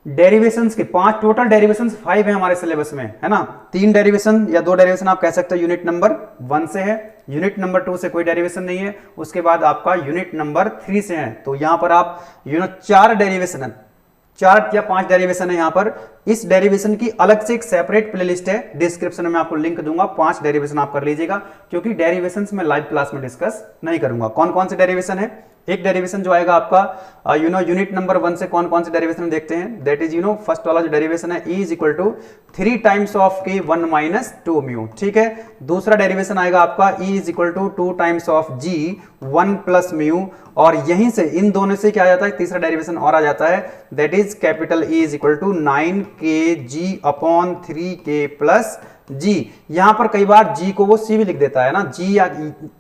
डेरिवेशंस के 5 टोटल डेरिवेशंस 5 है हमारे सिलेबस में, है ना। 3 डेरिवेशन या 2 डेरिवेशन आप कह सकते हो यूनिट नंबर 1 से है, यूनिट नंबर 2 से कोई डेरिवेशन नहीं है, उसके बाद आपका यूनिट नंबर 3 से है। तो यहां पर आप 4 डेरिवेशन है, 4 या 5 डेरिवेशन है यहां पर। इस डेरिवेशन की अलग से एक सेपरेट प्लेलिस्ट है, डिस्क्रिप्शन में आपको लिंक दूंगा, 5 डेरिवेशन आप कर लीजिएगा, क्योंकि डेरिवेशंस में लाइव क्लास में डिस्कस नहीं करूंगा। कौन कौन से डेरिवेशन है, एक डेरिवेशन जो आएगा आपका यूनिट नंबर 1 से कौन कौन से डेरिवेशन देखते हैं, दैट इज फर्स्ट वाला जो डेरिवेशन है, E is equal to 3 times of K 1 minus 2 mu, ठीक है। दूसरा डेरिवेशन आएगा आपका E is equal to 2 times of G 1 plus mu, और यहीं से इन दोनों से क्या आ जाता है, तीसरा डेरिवेशन और आ जाता है, that is capital E is equal to 9 K G upon 3 के प्लस G। यहां पर कई बार G को वो C भी लिख देता है ना, G या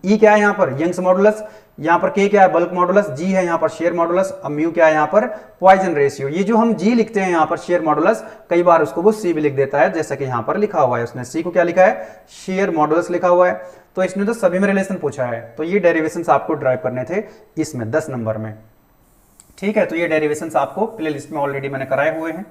E क्या है यहाँ पर, यंग्स मॉडुलस, यहां पर K क्या है, बल्क मॉडुलस, G है यहाँ पर शेयर मॉडुलस, और म्यू क्या है यहाँ पर, पॉइजन रेशियो। ये जो हम G लिखते हैं यहाँ पर शेयर मॉडुलस, कई बार उसको वो C भी लिख देता है, जैसा कि यहाँ पर लिखा हुआ है, उसने C को क्या लिखा है, शेयर मॉडुलस लिखा हुआ है। तो इसने तो सभी में रिलेशन पूछा है, तो ये डेरिवेशंस आपको ड्राइव करने थे इसमें 10 नंबर में, ठीक है। तो ये डेरिवेशंस आपको प्ले लिस्ट में ऑलरेडी मैंने कराए हुए हैं।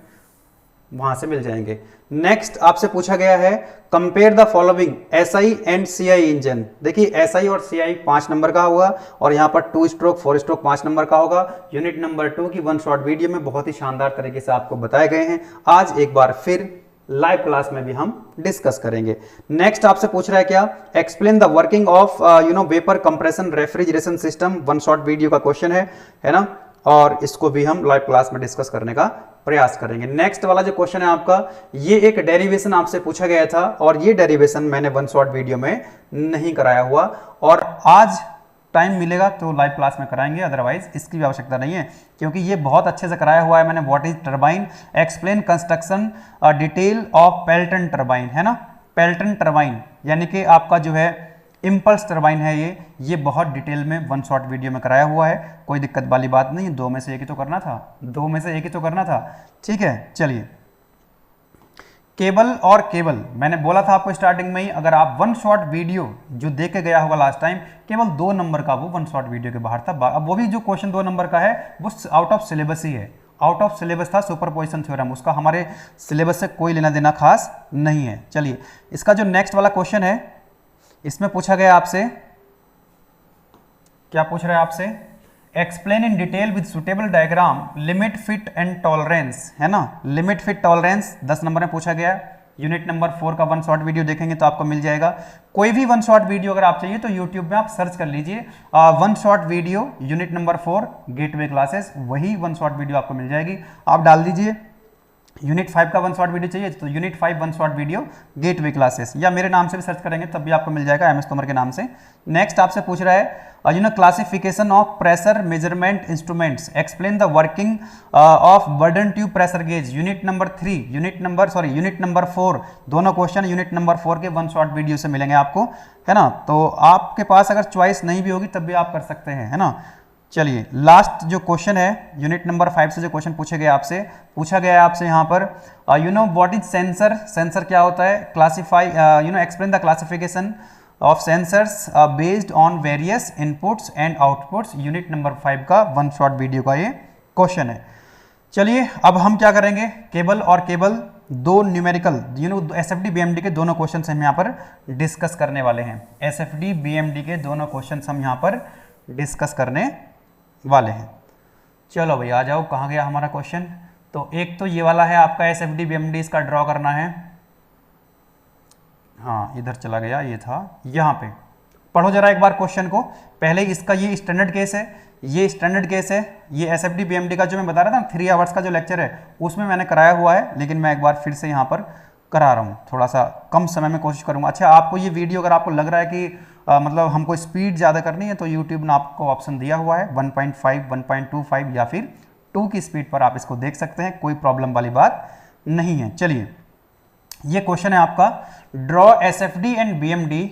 वहां से मिल जाएंगे। नेक्स्ट आपसे पूछा गया है compare the following SI and CI engine. देखिए SI और CI 5 नंबर का होगा और यहाँ पर 2 स्ट्रोक 4 स्ट्रोक 5 नंबर का होगा। यूनिट नंबर 2 की वन शॉट वीडियो में बहुत ही शानदार तरीके से आपको बताए गए हैं। आज एक बार फिर लाइव क्लास में भी हम डिस्कस करेंगे। नेक्स्ट आपसे पूछ रहा है क्या, explain the working of vapour compression refrigeration system. One shot video का क्वेश्चन है ना, और इसको भी हम लाइव क्लास में डिस्कस करने का प्रयास करेंगे। नेक्स्ट वाला जो क्वेश्चन है आपका, ये एक डेरिवेशन आपसे पूछा गया था और ये डेरिवेशन मैंने वन शॉट वीडियो में नहीं कराया हुआ, और आज टाइम मिलेगा तो लाइव क्लास में कराएंगे, अदरवाइज इसकी भी आवश्यकता नहीं है क्योंकि ये बहुत अच्छे से कराया हुआ है मैंने। What is turbine, explain construction detail of Pelton turbine, है ना। पेल्टन टरबाइन यानी कि आपका जो है इम्पल्स टरबाइन है, ये बहुत डिटेल में वन शॉट वीडियो में कराया हुआ है, कोई दिक्कत वाली बात नहीं। दो में से एक ही तो करना था, ठीक है। चलिए, केबल और केबल, मैंने बोला था आपको स्टार्टिंग में ही, अगर आप वन शॉट वीडियो जो देख के गया होगा लास्ट टाइम, केवल 2 नंबर का वो वन शॉट वीडियो के बाहर था। अब वो भी जो क्वेश्चन 2 नंबर का है वो आउट ऑफ सिलेबस ही है, आउट ऑफ सिलेबस था सुपरपोजिशन थ्योरम, उसका हमारे सिलेबस से कोई लेना देना खास नहीं है। चलिए, इसका जो नेक्स्ट वाला क्वेश्चन है, इसमें पूछा गया आपसे, क्या पूछ रहा है आपसे, explain in detail with suitable diagram limit fit and tolerance, है ना। लिमिट फिट टॉलरेंस 10 नंबर में पूछा गया। यूनिट नंबर 4 का वन शॉट वीडियो देखेंगे तो आपको मिल जाएगा। कोई भी वन शॉट वीडियो अगर आप चाहिए तो यूट्यूब में आप सर्च कर लीजिए one shot video unit number 4 gateway classes, वही वन शॉट वीडियो आपको मिल जाएगी। आप डाल दीजिए यूनिट 5 का वन शॉट वीडियो चाहिए तो unit 5 one shot video gateway classes, या मेरे नाम से भी सर्च करेंगे तब भी आपको मिल जाएगा, MS तोमर के नाम से। नेक्स्ट आपसे पूछ रहा है classification of pressure measurement instruments, explain the working of burden tube pressure gauge. Unit number 4, दोनों क्वेश्चन यूनिट नंबर 4 के वन शॉट वीडियो से मिलेंगे आपको, है ना। तो आपके पास अगर चॉइस नहीं भी होगी तब भी आप कर सकते हैं, है ना। चलिए, लास्ट जो क्वेश्चन है यूनिट नंबर 5 से जो क्वेश्चन पूछा गया आपसे यहाँ पर व्हाट इज सेंसर, सेंसर क्या होता है, classify explain the classification of sensors based on various inputs and outputs. Unit number 5 का वन शॉट वीडियो का ये क्वेश्चन है। चलिए, अब हम क्या करेंगे, केबल और केबल 2 न्यूमेरिकल SFD BMD के दोनों क्वेश्चन हम यहाँ पर डिस्कस करने वाले हैं। SFD BMD के दोनों क्वेश्चन हम यहाँ पर डिस्कस करने वाले हैं। चलो भाई, आ जाओ, कहाँ गया हमारा क्वेश्चन। तो एक तो ये वाला है आपका SFD BMD, इसका ड्रॉ करना है। हाँ, इधर चला गया, ये था यहाँ पे। पढ़ो जरा एक बार क्वेश्चन को। पहले इसका ये स्टैंडर्ड केस है, ये SFD BMD का जो मैं बता रहा था 3 आवर्स का जो लेक्चर है उसमें मैंने कराया हुआ है, लेकिन मैं एक बार फिर से यहाँ पर करा रहा हूँ, थोड़ा सा कम समय में कोशिश करूँगा। अच्छा, आपको ये वीडियो अगर आपको लग रहा है कि मतलब हमको स्पीड ज़्यादा करनी है तो यूट्यूब ने आपको ऑप्शन दिया हुआ है 1.5, 1.25 या फिर 2 की स्पीड पर आप इसको देख सकते हैं, कोई प्रॉब्लम वाली बात नहीं है। चलिए, ये क्वेश्चन है आपका, ड्रॉ SFD एंड BMD।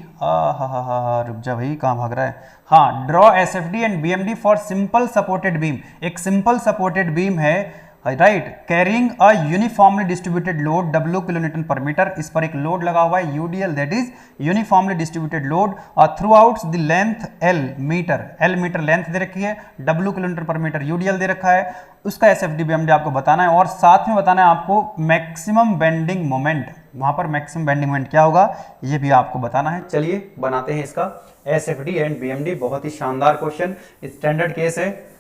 रुक जा भाई, कहाँ भाग रहा है। हाँ, draw SFD and BMD for simple supported beam. एक सिंपल सपोर्टेड बीम है, right, carrying a uniformly distributed load W kilonewton पर मीटर। इस पर एक लोड लगा हुआ है UDL, that is uniformly distributed load throughout the length L meter length दे रखी है, W किलोमीटर पर मीटर UDL दे रखा है। उसका SFD BMD आपको बताना है और साथ में बताना है आपको मैक्सिमम बेंडिंग मोमेंट, वहां पर मैक्सिमम बेंडिंग मोमेंट क्या होगा ये भी आपको बताना है। चलिए, बनाते हैं इसका SFD एंड BMD। बहुत ही शानदार क्वेश्चन, स्टैंडर्ड केस है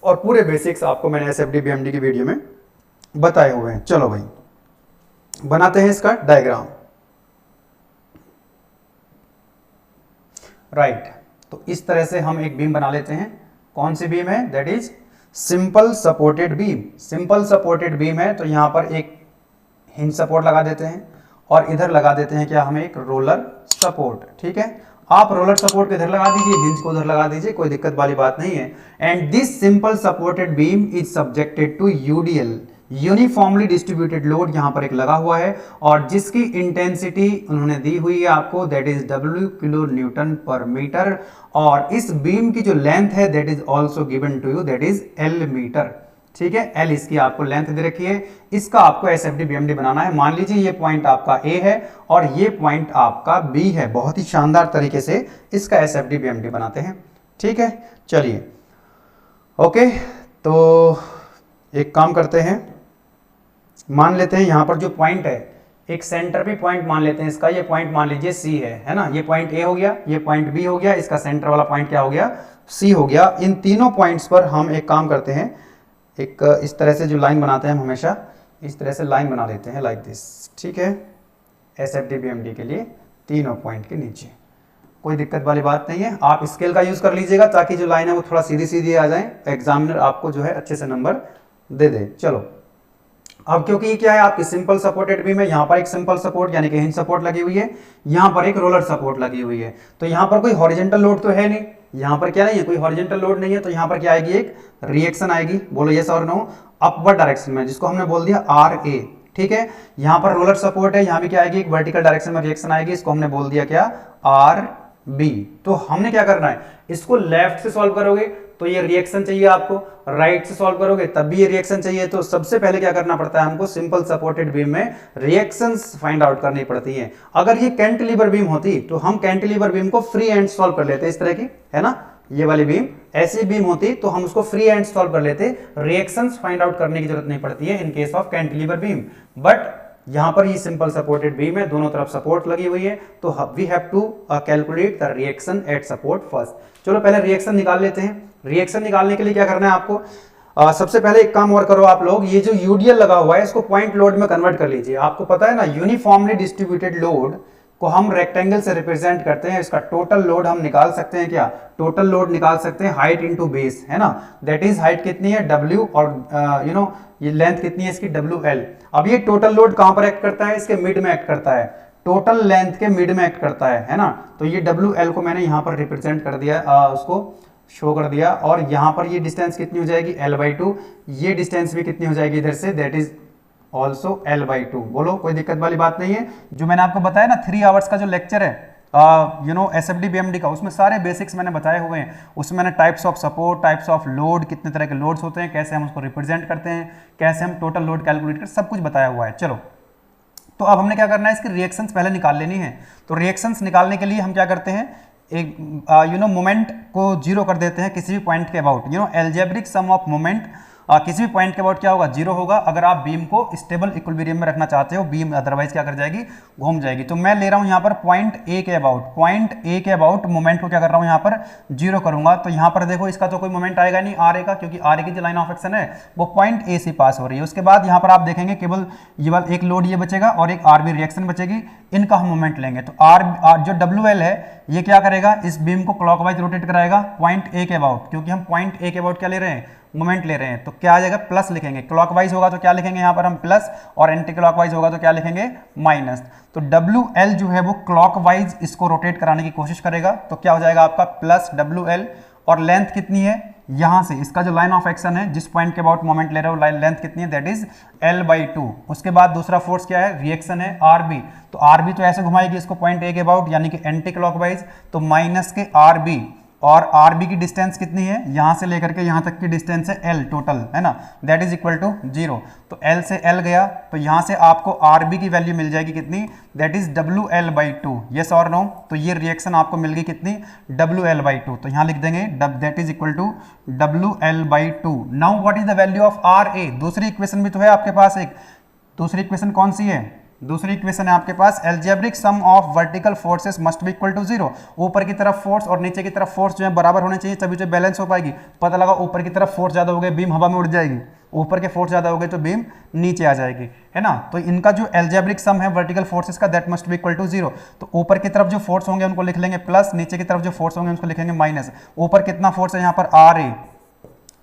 और पूरे बेसिक्स आपको मैंने SFD BMD की वीडियो में बताए हुए हैं। चलो भाई, बनाते हैं इसका डायग्राम। राइट, तो इस तरह से हम एक बीम बना लेते हैं। कौन सी बीम है, that is simple supported beam. Simple supported beam है तो यहां पर एक हिंज सपोर्ट लगा देते हैं और इधर लगा देते हैं क्या, हमें एक रोलर सपोर्ट। ठीक है, आप रोलर सपोर्ट को इधर लगा दीजिए, हिंज को उधर लगा दीजिए, कोई दिक्कत वाली बात नहीं है। And this simple supported beam is subjected to UDL, uniformly distributed load यहाँ पर एक लगा हुआ है और जिसकी इंटेंसिटी उन्होंने दी हुई है आपको, that is W kilo newton per metre. और इस बीम की जो लेंथ है that is also given to you, that is L metre. ठीक है, L इसकी आपको लेंथ दे रखी है। इसका आपको SFD BMD बनाना है। मान लीजिए ये पॉइंट आपका A है और ये पॉइंट आपका B है। बहुत ही शानदार तरीके से इसका SFD BMD बनाते हैं। ठीक है, चलिए, ओके, तो एक काम करते हैं, मान लेते हैं यहाँ पर जो पॉइंट है, एक सेंटर पे पॉइंट मान लेते हैं इसका, ये पॉइंट मान लीजिए सी है ना, ये पॉइंट ए हो गया, ये पॉइंट बी हो गया, इसका सेंटर वाला पॉइंट क्या हो गया, सी हो गया। इन तीनों पॉइंट्स पर हम एक काम करते हैं, एक इस तरह से जो लाइन बनाते हैं हम हमेशा इस तरह से लाइन बना लेते हैं लाइक दिस, ठीक है, एसएफडी बीएमडी के लिए तीनों पॉइंट के नीचे। कोई दिक्कत वाली बात नहीं है, आप स्केल का यूज कर लीजिएगा ताकि जो लाइन है वो थोड़ा सीधी सीधी आ जाए, एग्जामिनर आपको जो है अच्छे से नंबर दे दे। चलो अब क्योंकि ये क्या है आपकी सिंपल सपोर्टेड बीम है, यहाँ पर एक सिंपल सपोर्ट यानी कि हिंज सपोर्ट लगी हुई है, यहाँ पर एक रोलर सपोर्ट लगी हुई है, तो यहाँ पर कोई हॉरिजॉन्टल लोड तो है नहीं, यहाँ पर क्या नहीं है, कोई हॉरिजॉन्टल लोड नहीं है, तो यहाँ पर क्या आएगी, एक रिएक्शन आएगी, बोलो यस और नो, अपवर्ड डायरेक्शन में, जिसको हमने बोल दिया आर ए, ठीक है। यहाँ पर रोलर सपोर्ट है, यहाँ भी क्या आएगी, एक वर्टिकल डायरेक्शन में रिएक्शन आएगी, इसको हमने बोल दिया क्या, आर बी। तो हमने क्या करना है, इसको लेफ्ट से सॉल्व करोगे तो ये रिएक्शन चाहिए आपको, राइट से सॉल्व करोगे तब भी ये रिएक्शन चाहिए, तो सबसे पहले क्या करना पड़ता है हमको, सिंपल सपोर्टेड बीम में रिएक्शंस फाइंड आउट करनी पड़ती हैं। अगर ये कैंटिलीवर बीम होती तो हम कैंटिलीवर बीम को फ्री हैंड सॉल्व कर लेते, इस तरह की है ना, ये वाली बीम ऐसी बीम होती तो हम उसको फ्री हैंड सॉल्व कर लेते, रिएक्शंस फाइंड आउट करने की जरूरत नहीं पड़ती है in case of cantilever beam. But यहां पर ये सिंपल सपोर्टेड बीम है, दोनों तरफ सपोर्ट लगी हुई है, तो we have to calculate the reaction at support first. चलो पहले रिएक्शन निकाल लेते हैं। रिएक्शन निकालने के लिए क्या करना है आपको, सबसे पहले एक काम और करो आप लोग, ये जो यूडीएल लगा हुआ है इसको पॉइंट लोड में कन्वर्ट कर लीजिए। आपको पता है ना, यूनिफॉर्मली डिस्ट्रीब्यूटेड लोड को हम रेक्टेंगल से रिप्रेजेंट करते हैं, इसका टोटल लोड हम निकाल सकते हैं, क्या टोटल लोड निकाल सकते हैं, हाइट इनटू बेस, है ना, दैट इज हाइट कितनी है W और यू नो ये लेंथ कितनी है इसकी WL। अब ये टोटल लोड कहां पर एक्ट करता है, इसके मिड में एक्ट करता है, टोटल लेंथ के मिड में एक्ट करता है ना, तो ये WL को मैंने यहां पर रिप्रेजेंट कर दिया, उसको शो कर दिया, और यहां पर ये डिस्टेंस कितनी हो जाएगी L/2, ये डिस्टेंस भी कितनी हो जाएगी इधर से, दैट इज ऑल्सो L/2। बोलो कोई दिक्कत वाली बात नहीं है। जो मैंने आपको बताया ना 3 आवर्स का जो लेक्चर है यू नो एसएफडी बीएमडी का, उसमें सारे बेसिक्स मैंने बताए हुए हैं, उसमें मैंने types of support, types of load, कितने तरह के लोड्स होते हैं, कैसे हम उसको रिप्रेजेंट करते हैं, कैसे हम टोटल लोड कैलकुलेट करते हैं, सब कुछ बताया हुआ है। चलो तो अब हमने क्या करना है, इसकी रिएक्शंस पहले निकाल लेनी है। तो रिएक्शंस निकालने के लिए हम क्या करते हैं, एक यू नो मोमेंट को जीरो कर देते हैं किसी भी पॉइंट के about, you know algebraic sum of moment किसी भी पॉइंट के अबाउट क्या होगा, जीरो होगा, अगर आप बीम को स्टेबल इक्विलिब्रियम में रखना चाहते हो, बीम अदरवाइज क्या कर जाएगी, घूम जाएगी। तो मैं ले रहा हूं यहां पर पॉइंट ए के अबाउट मोमेंट को क्या कर रहा हूं यहां पर जीरो करूंगा। तो यहां पर देखो इसका तो कोई मोमेंट आएगा नहीं आर ए का, क्योंकि आर ए की जो लाइन ऑफ एक्शन है वो पॉइंट ए से पास हो रही है। उसके बाद यहां पर आप देखेंगे केवल ये वाला एक लोड ये बचेगा और एक आर बी रिएक्शन बचेगी, इनका हम मोमेंट लेंगे। तो आर जो WL है ये क्या करेगा, इस बीम को क्लॉकवाइज रोटेट कराएगा पॉइंट ए के अबाउट, क्योंकि हम पॉइंट ए के अबाउट क्या ले रहे हैं, मोमेंट ले रहे हैं। तो क्या आ जाएगा, प्लस लिखेंगे, क्लॉकवाइज होगा तो क्या लिखेंगे यहाँ पर हम प्लस, और एंटी क्लॉकवाइज होगा तो क्या लिखेंगे माइनस। तो WL जो है वो क्लॉकवाइज इसको रोटेट कराने की कोशिश करेगा, तो क्या हो जाएगा आपका प्लस WL, और लेंथ कितनी है यहां से, इसका जो लाइन ऑफ एक्शन है जिस पॉइंट के अबाउट मोमेंट ले रहे हो लेंथ कितनी है, दैट इज L/2। उसके बाद दूसरा फोर्स क्या है, रिएक्शन है RB, तो RB तो ऐसे घुमाएगी इसको पॉइंट ए के अबाउट यानी कि एंटी क्लॉकवाइज, तो माइनस के RB, और RB की डिस्टेंस कितनी है, यहां से लेकर के यहां तक की डिस्टेंस है L टोटल, है ना, दैट इज इक्वल टू 0। तो L से L गया, तो यहां से आपको RB की वैल्यू मिल जाएगी कितनी, दैट इज WL/2, यस और नो। तो ये रिएक्शन आपको मिल गई कितनी, WL/2, तो यहां लिख देंगे that is equal to WL/2। Now what is the value of RA, दूसरी इक्वेशन भी तो है आपके पास, एक दूसरी इक्वेशन कौन सी है, दूसरी इक्वेशन है आपके पास algebraic sum of vertical forces must be equal to 0। ऊपर की तरफ फोर्स और नीचे की तरफ फोर्स जो है बराबर होने चाहिए, तभी जो बैलेंस हो पाएगी। पता लगा ऊपर की तरफ फोर्स ज्यादा हो गए, बीम हवा में उड़ जाएगी, ऊपर के फोर्स ज्यादा हो गए तो बीम नीचे आ जाएगी, है ना। तो इनका जो एल्जेब्रिक सम है वर्टिकल फोर्सेस का, that must be equal to 0। तो ऊपर की तरफ जो फोर्स होंगे उनको लिख लेंगे प्लस, नीचे की तरफ जो फोर्स होंगे उनको लिखेंगे माइनस। ऊपर कितना फोर्स है यहाँ पर RA,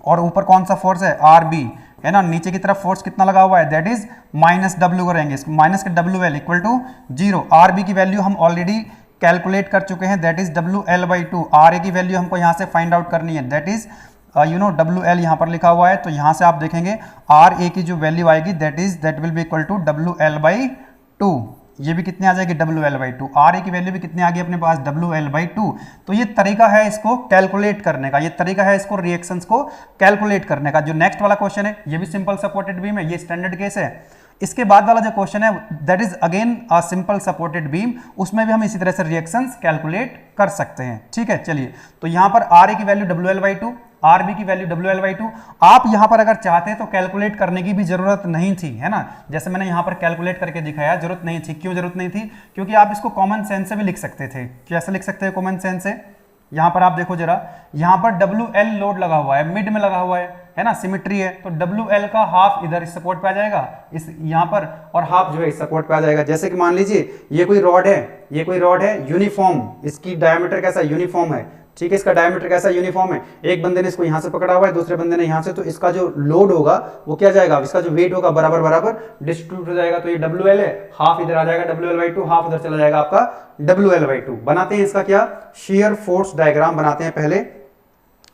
और ऊपर कौन सा फोर्स है RB, है ना। नीचे की तरफ फोर्स कितना लगा हुआ है, दैट इज माइनस W करेंगे, माइनस के WL इक्वल टू 0। RB की वैल्यू हम ऑलरेडी कैलकुलेट कर चुके हैं, दैट इज WL/2। RA की वैल्यू हमको यहाँ से फाइंड आउट करनी है, that is you know WL यहाँ पर लिखा हुआ है, तो यहाँ से आप देखेंगे RA की जो वैल्यू आएगी that will be equal to WL/2। ये भी कितनी आ जाएगी, WL/2। RA की वैल्यू भी कितनी आ गई अपने पास, WL/2। तो ये तरीका है इसको कैलकुलेट करने का, ये तरीका है इसको रिएक्शंस को कैलकुलेट करने का। जो नेक्स्ट वाला क्वेश्चन है ये भी सिंपल सपोर्टेड बीम है, ये स्टैंडर्ड केस है। इसके बाद वाला जो क्वेश्चन है that is again a simple supported beam, उसमें भी हम इसी तरह से रिएक्शंस कैलकुलेट कर सकते हैं, ठीक है। चलिए, तो यहां पर RA की वैल्यू WL/2, RB की वैल्यू WL/2। आप यहां पर अगर चाहते तो कैलकुलेट करने की भी जरूरत नहीं थी, है ना, जैसे मैंने यहां पर कैलकुलेट करके दिखाया, जरूरत नहीं थी। क्यों जरूरत नहीं थी? क्योंकि आप इसको कॉमन सेंस से भी लिख सकते थे। कैसे लिख सकते हैं कॉमन सेंस से? यहां पर आप देखो जरा, यहां पर WL लोड लगा हुआ है, मिड में लगा हुआ है ना, सिमेट्री है, तो WL का हाफ इधर इस सपोर्ट पे आ जाएगा, इस यहां पर, और हाफ जो है इस सपोर्ट पे आ जाएगा। जैसे कि मान लीजिए ये कोई रॉड है, यूनिफॉर्म, इसकी डायमीटर कैसा यूनिफॉर्म है, ठीक है, इसका डायमीटर कैसा यूनिफॉर्म है। एक बंदे ने इसको यहां से पकड़ा हुआ है, दूसरे बंदे ने यहां से, तो इसका जो लोड होगा वो क्या जाएगा, इसका जो वेट होगा बराबर बराबर डिस्ट्रीब्यूट हो जाएगा। तो ये WL है, हाफ इधर आ जाएगा WL/2, हाफ इधर चला जाएगा आपका WL/2। बनाते हैं इसका क्या, शेयर फोर्स डायग्राम बनाते हैं पहले।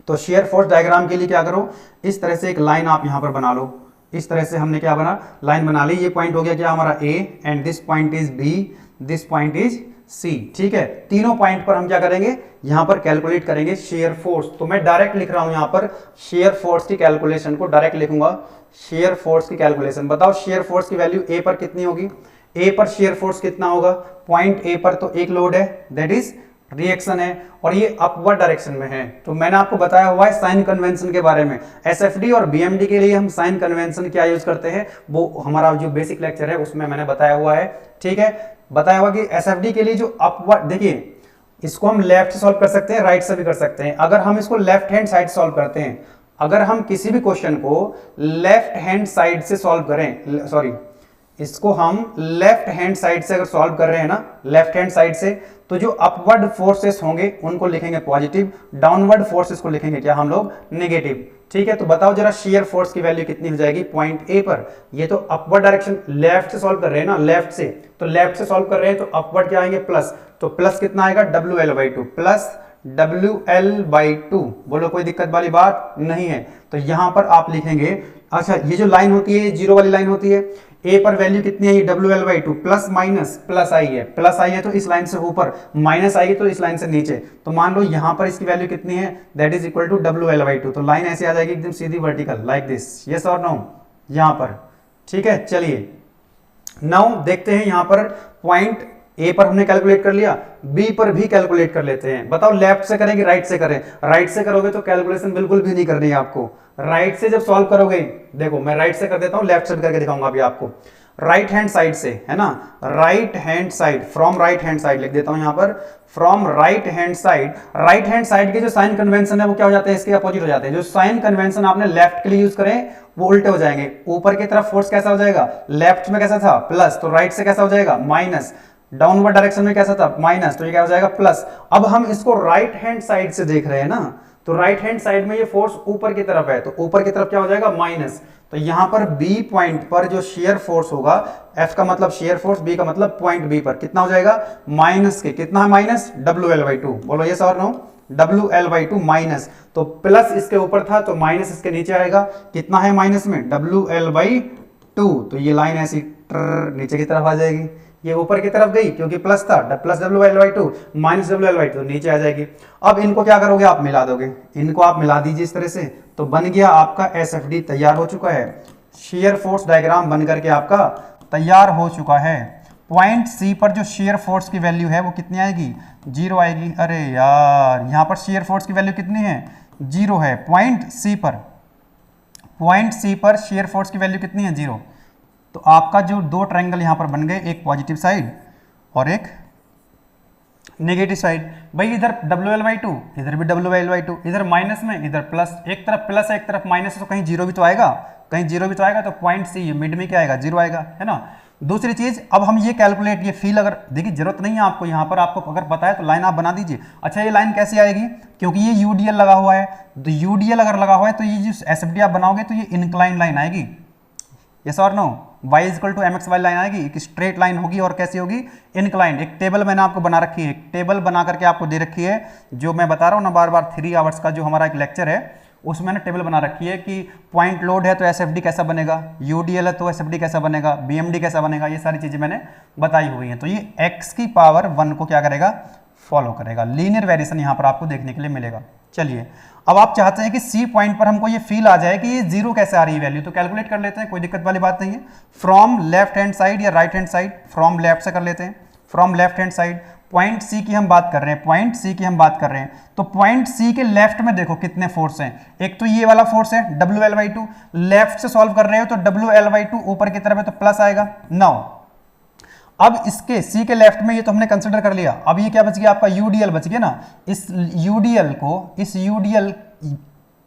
तो शेयर फोर्स डायग्राम के लिए क्या करो, इस तरह से एक लाइन आप यहां पर बना लो। इस तरह से हमने क्या बना, लाइन बना ली। ये पॉइंट हो गया क्या हमारा A, and this point is B, this point is C, ठीक है। तीनों पॉइंट पर हम क्या करेंगे, यहां पर कैलकुलेट करेंगे शेयर फोर्स। तो मैं डायरेक्ट लिख रहा हूं यहां पर शेयर फोर्स की कैलकुलेशन को डायरेक्ट लिखूंगा। शेयर फोर्स की कैलकुलेशन बताओ, शेयर फोर्स की वैल्यू A पर कितनी होगी, A पर शेयर फोर्स कितना होगा, पॉइंट A पर तो एक लोड है, दैट इज रिएक्शन है, और ये अपवर्ड डायरेक्शन में है। तो मैंने आपको बताया हुआ है साइन कन्वेंशन के बारे में। एसएफडी और बीएमडी के लिए हम साइन कन्वेंशन क्या यूज करते हैं, वो हमारा जो बेसिक लेक्चर है उसमें मैंने बताया हुआ है, ठीक है। बताया हुआ कि एसएफडी के लिए जो अपवर्ड, देखिए इसको हम लेफ्ट से सॉल्व कर सकते हैं, राइट से भी कर सकते हैं। अगर हम इसको लेफ्ट हैंड साइड सॉल्व करते हैं, अगर हम किसी भी क्वेश्चन को लेफ्ट हैंड साइड से सॉल्व करें, सॉरी, इसको हम लेफ्ट हैंड साइड से अगर सॉल्व कर रहे हैं ना, लेफ्ट हैंड साइड से, तो जो अपवर्ड फोर्सेस होंगे उनको लिखेंगे पॉजिटिव, डाउनवर्ड फोर्सेस को लिखेंगे क्या हम लोग, नेगेटिव, ठीक है। तो बताओ जरा शेयर फोर्स की वैल्यू कितनी हो जाएगी पॉइंट ए पर। ये तो अपवर्ड डायरेक्शन, लेफ्ट से सॉल्व कर रहे हैं ना, लेफ्ट से, तो लेफ्ट से सॉल्व कर रहे हैं तो अपवर्ड क्या आएंगे, प्लस, तो प्लस कितना आएगा, WL/2, प्लस WL/2। बोलो कोई दिक्कत वाली बात नहीं है। तो यहां पर आप लिखेंगे, अच्छा ये जो लाइन होती है, जीरो वाली लाइन होती है, ए पर वैल्यू कितनी है, WL/2, प्लस माइनस, प्लस आई है, प्लस आई है तो इस लाइन से ऊपर, माइनस आई है तो इस लाइन से नीचे। तो मान लो यहां पर इसकी वैल्यू कितनी है, that is equal to WL/2। तो लाइन ऐसे आ जाएगी एकदम सीधी वर्टिकल, लाइक दिस, यस और नो, यहां पर, ठीक है। चलिए नाउ देखते हैं यहां पर पॉइंट ए पर हमने कैलकुलेट कर लिया, बी पर भी कैलकुलेट कर लेते हैं। बताओ लेफ्ट से करेंगे राइट से करें, राइट से करोगे तो कैलकुलेशन बिल्कुल भी नहीं करनी है आपको। राइट से जब सॉल्व करोगे, देखो मैं राइट से कर देता हूं, लेफ्ट से भी करके दिखाऊंगा अभी आपको। राइट हैंड साइड से, है ना, right hand side, from right hand side लिख देता हूं यहां पर, from right hand side. Right hand side के जो साइन कन्वेंशन है वो क्या हो जाते हैं, इसके अपोजिट हो जाते हैं। जो साइन कन्वेंशन आपने लेफ्ट के लिए यूज करें वो उल्टे हो जाएंगे। ऊपर की तरफ फोर्स कैसा हो जाएगा, लेफ्ट में कैसा था, प्लस, तो राइट से कैसा हो जाएगा, माइनस, डाउनवर्ड डायरेक्शन में कैसा था, माइनस, तो ये क्या हो जाएगा, प्लस। अब हम इसको राइट हैंड साइड से देख रहे हैं ना, तो राइट हैंड साइड में ये फोर्स ऊपर की तरफ है, तो ऊपर की तरफ क्या हो जाएगा, माइनस। तो यहां पर बी पॉइंट पर जो शेयर फोर्स होगा, एफ का मतलब शेयर फोर्स, बी का मतलब पॉइंट बी पर कितना हो जाएगा, माइनस के, कितना है माइनस, WL/2। बोलो ये और नो, WL/2 माइनस, तो प्लस इसके ऊपर था तो माइनस इसके नीचे आएगा, कितना है माइनस में, WL/2। तो ये लाइन ऐसी नीचे की तरफ आ जाएगी, ये ऊपर की तरफ गई क्योंकि प्लस था, प्लस WL/2 माइनस WL/2 नीचे आ जाएगी। अब इनको क्या करोगे, आप मिला दोगे, इनको आप मिला दीजिए इस तरह से, तो बन गया आपका SFD तैयार हो चुका है। शेयर फोर्स डायग्राम बन करके आपका तैयार हो चुका है। पॉइंट सी पर जो शेयर फोर्स की वैल्यू है वो कितनी आएगी, 0 आएगी। अरे यार यहाँ पर शेयर फोर्स की वैल्यू कितनी है, 0 है। पॉइंट सी पर शेयर फोर्स की वैल्यू कितनी है, 0। तो आपका जो दो ट्रायंगल यहां पर बन गए, एक पॉजिटिव साइड और एक नेगेटिव साइड। भाई इधर WL/2, इधर भी WL/2, इधर माइनस में, इधर प्लस, एक तरफ प्लस है एक तरफ माइनस है, तो कहीं जीरो भी तो आएगा, कहीं जीरो भी तो आएगा। तो पॉइंट सी मिड में क्या आएगा, 0 आएगा, है ना। दूसरी चीज, अब हम ये कैलकुलेट, ये फील अगर देखिए जरूरत नहीं है आपको, यहां पर आपको अगर पता है तो लाइन आप बना दीजिए। अच्छा ये लाइन कैसी आएगी, क्योंकि ये UDL लगा हुआ है, तो UDL अगर लगा हुआ है तो ये जो SFD आप बनाओगे तो ये इंक्लाइन लाइन आएगी, यस और no. y equal to mx वाली लाइन आएगी, एक स्ट्रेट लाइन होगी और कैसी होगी, इनक्लाइंड। एक टेबल मैंने आपको बना रखी है, एक टेबल बना करके आपको दे रखी है, जो मैं बता रहा हूँ ना बार बार, 3 आवर्स का जो हमारा एक लेक्चर है उसमें मैंने टेबल बना रखी है कि पॉइंट लोड है तो SFD कैसा बनेगा, UDL है तो SFD कैसा बनेगा, BMD कैसा बनेगा, ये सारी चीजें मैंने बताई हुई हैं। तो ये x की पावर 1 को क्या करेगा, फॉलो करेगा। लीनियर वेरिएशन यहाँ पर आपको देखने के लिए मिलेगा। चलिए अब आप चाहते हैं कि सी पॉइंट पर हमको ये फील आ जाए कि ये 0 कैसे आ रही है वैल्यू, तो कैलकुलेट कर लेते हैं, कोई दिक्कत वाली बात नहीं है। फ्रॉम लेफ्ट हैंड साइड या right hand side, from left से कर लेते हैं, from left hand side. Point C की हम बात कर रहे हैं, पॉइंट सी की हम बात कर रहे हैं, तो पॉइंट सी के लेफ्ट में देखो कितने फोर्स हैं। एक तो ये वाला फोर्स है WL/2, लेफ्ट से सॉल्व कर रहे हो तो WL/2 ऊपर की तरफ है तो प्लस आएगा। नाउ अब इसके सी के लेफ्ट में ये तो हमने कंसिडर कर लिया, अब ये क्या बच गया आपका UDL बच गया ना। इस UDL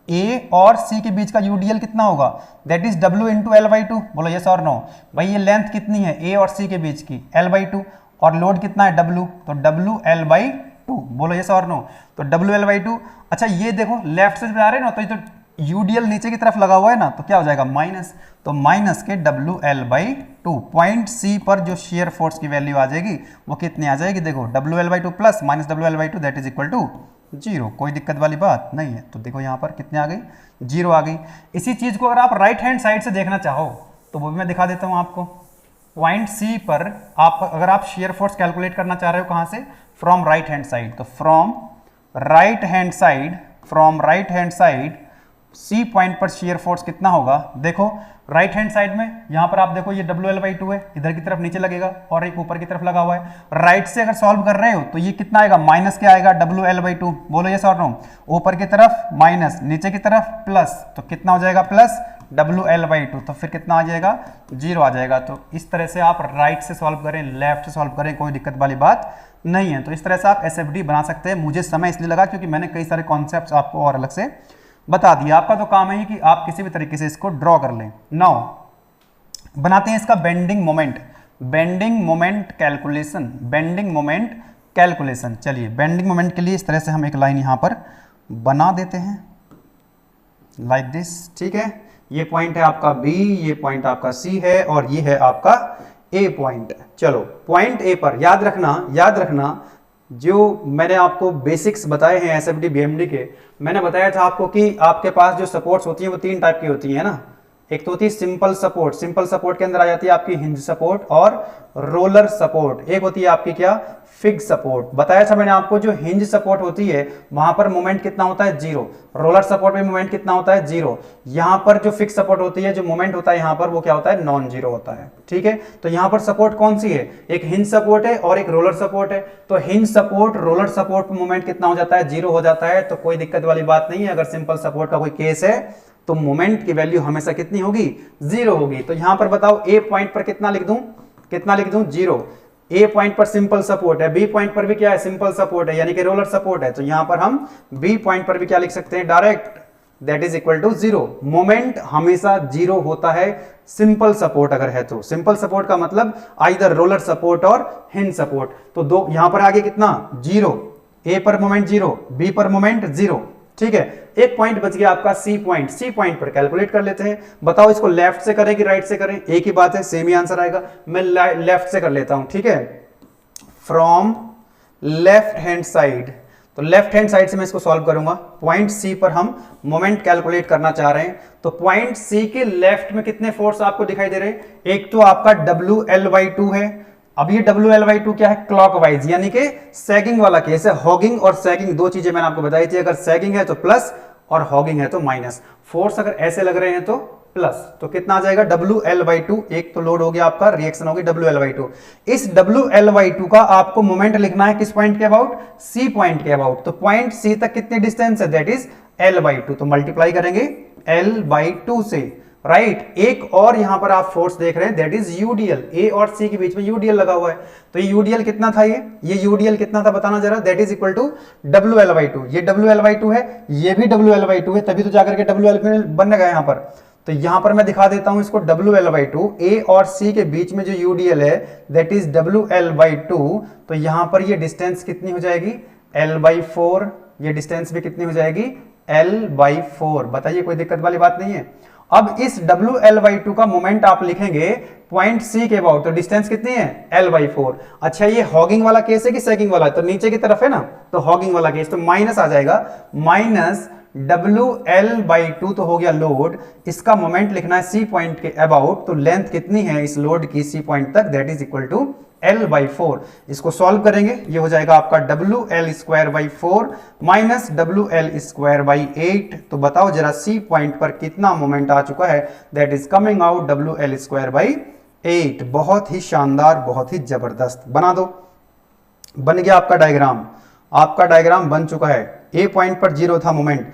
ए और सी के बीच का UDL कितना होगा, that is W into L/2। बोलो यस और नो। भाई ये लेंथ कितनी है ए और सी के बीच की, L/2, और लोड कितना है W, तो WL/2। बोलो यस और नो। तो WL/2। अच्छा ये देखो लेफ्ट से जा रहे हैं ना, तो ये तो UDL नीचे की तरफ लगा हुआ है ना, तो क्या हो जाएगा माइनस, तो माइनस के WL/2। पॉइंट सी पर जो शेयर फोर्स की वैल्यू आ जाएगी वो कितनी आ जाएगी, देखो WL/2 plus minus WL/2 that is equal to 0। कोई दिक्कत वाली बात नहीं है। तो देखो यहाँ पर कितने आ गई, 0 आ गई। इसी चीज को अगर आप राइट हैंड साइड से देखना चाहो तो वो भी मैं दिखा देता हूँ आपको। पॉइंट सी पर अगर आप शेयर फोर्स कैलकुलेट करना चाह रहे हो कहाँ से, फ्रॉम राइट हैंड साइड, तो from right hand side C point पर शेयर फोर्स कितना होगा, देखो राइट हैंड साइड में यहां पर आप देखो ये WL/2 है, इधर की तरफ नीचे लगेगा और एक ऊपर की तरफ लगा हुआ है। राइट से अगर सॉल्व कर रहे हो तो ये कितना आएगा, माइनस क्या आएगा WL/2। बोलो यस और नो। ऊपर की तरफ माइनस, नीचे की तरफ प्लस, तो कितना हो जाएगा प्लस WL/2, तो फिर कितना आ जाएगा 0 आ जाएगा। तो इस तरह से आप राइट से सॉल्व करें, लेफ्ट से सॉल्व करें, कोई दिक्कत वाली बात नहीं है। तो इस तरह से आप SFD बना सकते हैं। मुझे समय इसलिए लगा क्योंकि मैंने कई सारे कॉन्सेप्ट्स आपको और अलग से बता दिया। आपका तो काम है कि आप किसी भी तरीके से इसको ड्रॉ कर लें। नाउ बनाते हैं इसका बेंडिंग मोमेंट कैलकुलेशन। चलिए बेंडिंग मोमेंट के लिए इस तरह से हम एक लाइन यहां पर बना देते हैं लाइक दिस, ठीक है। ये पॉइंट है आपका B, ये पॉइंट आपका C है और ये है आपका A पॉइंट। चलो पॉइंट A पर याद रखना जो मैंने आपको बेसिक्स बताए हैं SFD BMD के, मैंने बताया था आपको कि आपके पास जो सपोर्ट्स होती हैं वो 3 टाइप की होती हैं ना। एक तो होती है सिंपल सपोर्ट के अंदर आ जाती है आपकी हिंज सपोर्ट और रोलर सपोर्ट। एक होती है आपकी क्या, फिक्स सपोर्ट। बताया था मैंने आपको जो हिंज सपोर्ट होती है वहां पर मोमेंट कितना होता है 0, रोलर सपोर्ट में मोमेंट कितना होता है 0। यहां पर जो फिक्स सपोर्ट होती है जो मोमेंट होता है यहां पर वो क्या होता है, नॉन जीरो होता है, ठीक है। तो यहां पर सपोर्ट कौन सी है, एक हिंज सपोर्ट है और एक रोलर सपोर्ट है। तो हिंज सपोर्ट रोलर सपोर्ट में मोमेंट कितना हो जाता है, 0 हो जाता है। तो कोई दिक्कत वाली बात नहीं है। अगर सिंपल सपोर्ट का कोई केस है तो मोमेंट की वैल्यू हमेशा कितनी होगी, 0 होगी। तो यहां पर बताओ A पॉइंट पर कितना लिख दूं 0। A पॉइंट पर सिंपल सपोर्ट है, B पॉइंट पर भी क्या है, सिंपल सपोर्ट है यानी कि रोलर सपोर्ट है। तो यहां पर हम B पॉइंट पर भी क्या लिख सकते हैं, direct, that is equal to 0। Moment हमेशा 0 होता है सिंपल सपोर्ट अगर है तो। सिंपल सपोर्ट का मतलब आइदर रोलर सपोर्ट और हिंज सपोर्ट। तो दो यहां पर आगे कितना 0, A पर मोमेंट 0, B पर मोमेंट 0, ठीक है। एक पॉइंट बच गया आपका सी पॉइंट पर कैलकुलेट कर लेते हैं। बताओ इसको लेफ्ट से करें कि राइट से करें, एक ही बात है, सेम ही आंसर आएगा। मैं लेफ्ट से कर लेता हूं, ठीक है। फ्रॉम लेफ्ट हैंड साइड, तो लेफ्ट हैंड साइड से मैं इसको सॉल्व करूंगा। पॉइंट सी पर हम मोमेंट कैलकुलेट करना चाह रहे हैं। तो पॉइंट सी के लेफ्ट में कितने फोर्स आपको दिखाई दे रहे हैं, एक तो आपका WL/2 है। अब ये WL/2 क्या है, क्लॉकवाइज यानी कि सैगिंग वाला केस है। हॉगिंग और सैगिंग दो चीजें मैंने आपको बताई थी, अगर सैगिंग है तो प्लस और हॉगिंग है तो माइनस। फोर्स अगर ऐसे लग रहे हैं तो प्लस, तो कितना आ जाएगा WL/2। एक तो लोड हो गया आपका, रिएक्शन होगी WL/2। इस WL/2 का आपको मोमेंट लिखना है किस पॉइंट के अबाउट, C पॉइंट के अबाउट। तो पॉइंट C तक कितनी डिस्टेंस है, दैट इज L/2। तो मल्टीप्लाई करेंगे L/2 से, राइट। एक और यहां पर आप फोर्स देख रहे हैं, दैट इज UDL। A और C के बीच में UDL लगा हुआ है। तो ये UDL कितना था, ये UDL कितना था बताना जरा, that is equal to WL/2। ये WL/2 है, ये भी WL/2 है, तभी तो जाकर के WL बन गया यहां पर। तो यहां पर मैं दिखा देता हूं इसको WL/2। A और C के बीच में जो UDL है दैट इज WL/2। तो यहां पर ये डिस्टेंस कितनी हो जाएगी, L/4। ये डिस्टेंस भी कितनी हो जाएगी, L/4। बताइए कोई दिक्कत वाली बात नहीं है। अब इस WL/2 का मोमेंट आप लिखेंगे पॉइंट C के अबाउट, तो डिस्टेंस कितनी है, L/4। अच्छा ये हॉगिंग वाला केस है कि सैगिंग वाला, तो नीचे की तरफ है ना, तो हॉगिंग वाला केस, तो माइनस आ जाएगा, माइनस WL/2 तो हो गया लोड। इसका मोमेंट लिखना है C पॉइंट के अबाउट, तो लेंथ कितनी है इस लोड की C पॉइंट तक, that is equal to L/4। इसको सॉल्व करेंगे, ये हो जाएगा आपका WL²/4 माइनस WL²/8। तो बताओ जरा C पॉइंट पर कितना मोमेंट आ चुका है, that is coming out WL²/8। बहुत ही शानदार, बहुत ही जबरदस्त। बना दो, बन गया आपका डायग्राम, आपका डायग्राम बन चुका है। ए पॉइंट पर 0 था मोमेंट,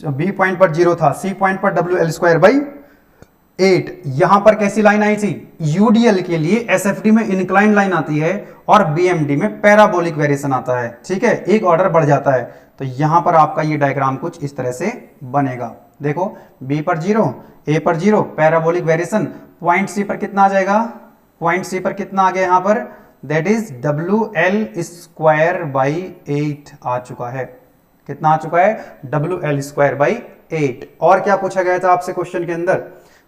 बी पॉइंट पर 0 था, सी पॉइंट पर WL²/8। यहां पर कैसी लाइन आई थी? यूडीएल के लिए एसएफडी में इंक्लाइन लाइन आती है और बीएमडी में पैराबोलिक वेरिएशन आता है, ठीक है, एक ऑर्डर बढ़ जाता है। तो यहां पर आपका ये डायग्राम कुछ इस तरह से बनेगा। देखो बी पर 0, ए पर 0, पैराबोलिक वेरिएशन, पॉइंट सी पर कितना आ जाएगा? पॉइंट सी पर कितना आ गया यहां पर? दैट इज WL²/8 आ चुका है। कितना आ चुका है? WL²/8। और क्या पूछा गया था आपसे क्वेश्चन के अंदर?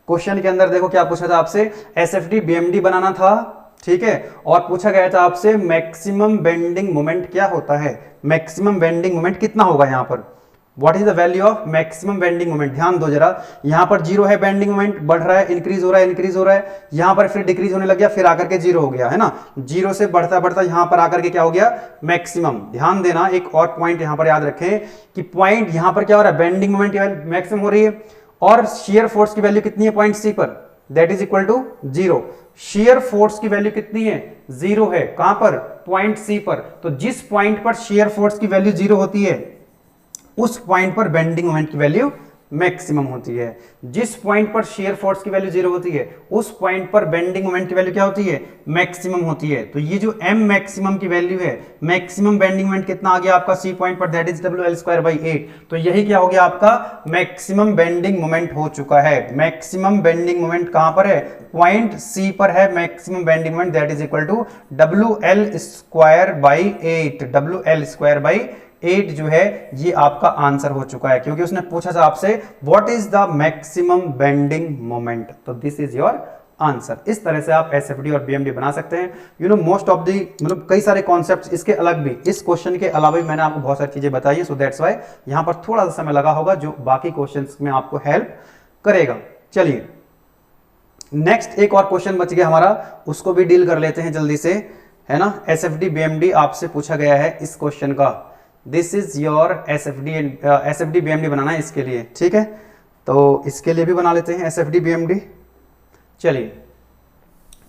क्वेश्चन के अंदर देखो क्या पूछा था आपसे, एसएफडी बीएमडी बनाना था, ठीक है, और पूछा गया था आपसे मैक्सिमम बेंडिंग मोमेंट क्या होता है, मैक्सिमम बेंडिंग मोमेंट कितना होगा यहाँ पर, what is the value of maximum bending moment. ध्यान दो जरा, यहाँ पर 0 है बेंडिंग मोमेंट, बढ़ रहा है, इंक्रीज हो रहा है, इंक्रीज हो रहा है, यहाँ पर फिर डिक्रीज होने लग गया, फिर आकर के 0 हो गया, है ना। 0 से बढ़ता बढ़ता यहाँ पर आकर के क्या हो गया? मैक्सिमम। ध्यान देना, एक और पॉइंट यहाँ पर याद रखें कि पॉइंट यहाँ पर क्या हो रहा है? बेंडिंग मोमेंट मैक्सिमम हो रही है, और शियर फोर्स की वैल्यू कितनी है पॉइंट सी पर? That is equal to 0। Shear force की वैल्यू कितनी है? 0 है। कहां पर? पॉइंट सी पर। तो जिस पॉइंट पर शियर फोर्स की वैल्यू 0 होती है उस पॉइंट पर बेंडिंग मोमेंट की वैल्यू मैक्सिमम होती है। जिस पॉइंट पर शियर फोर्स की वैल्यू 0 होती है उस पॉइंट पर बेंडिंग मोमेंट की वैल्यू क्या होती है? मैक्सिमम होती है। तो ये जो एम मैक्सिमम की वैल्यू है, मैक्सिमम बेंडिंग मोमेंट कितना आ गया आपका सी पॉइंट पर? That is WL²/8। तो यही क्या हो गया आपका? मैक्सिमम बेंडिंग मोमेंट हो चुका है। मैक्सिमम बेंडिंग मोमेंट कहां पर है? पॉइंट सी पर है maximum bending moment, that is equal to WL²/8। WL²/8 जो है ये आपका आंसर हो चुका है, क्योंकि उसने पूछा था आपसे what is the maximum bending moment. तो दिस इज योर आंसर। इस तरह से आप एसएफडी और बीएमडी बना सकते हैं। You know most of the, मतलब कई सारे कॉन्सेप्ट्स इसके अलग भी, इस क्वेश्चन के अलावा भी मैंने आपको बहुत सारी चीजें बताई है, सो दैट्स व्हाई यहां पर थोड़ा सा समय लगा होगा जो बाकी क्वेश्चंस में आपको हेल्प करेगा। चलिए नेक्स्ट एक और क्वेश्चन बच गया हमारा, उसको भी डील कर लेते हैं जल्दी से, है ना। एसएफडी बीएमडी आपसे पूछा गया है इस क्वेश्चन का। This is your SFD BMD बनाना है इसके लिए, ठीक है। तो इसके लिए भी बना लेते हैं एसएफडी बीएमडी। चलिए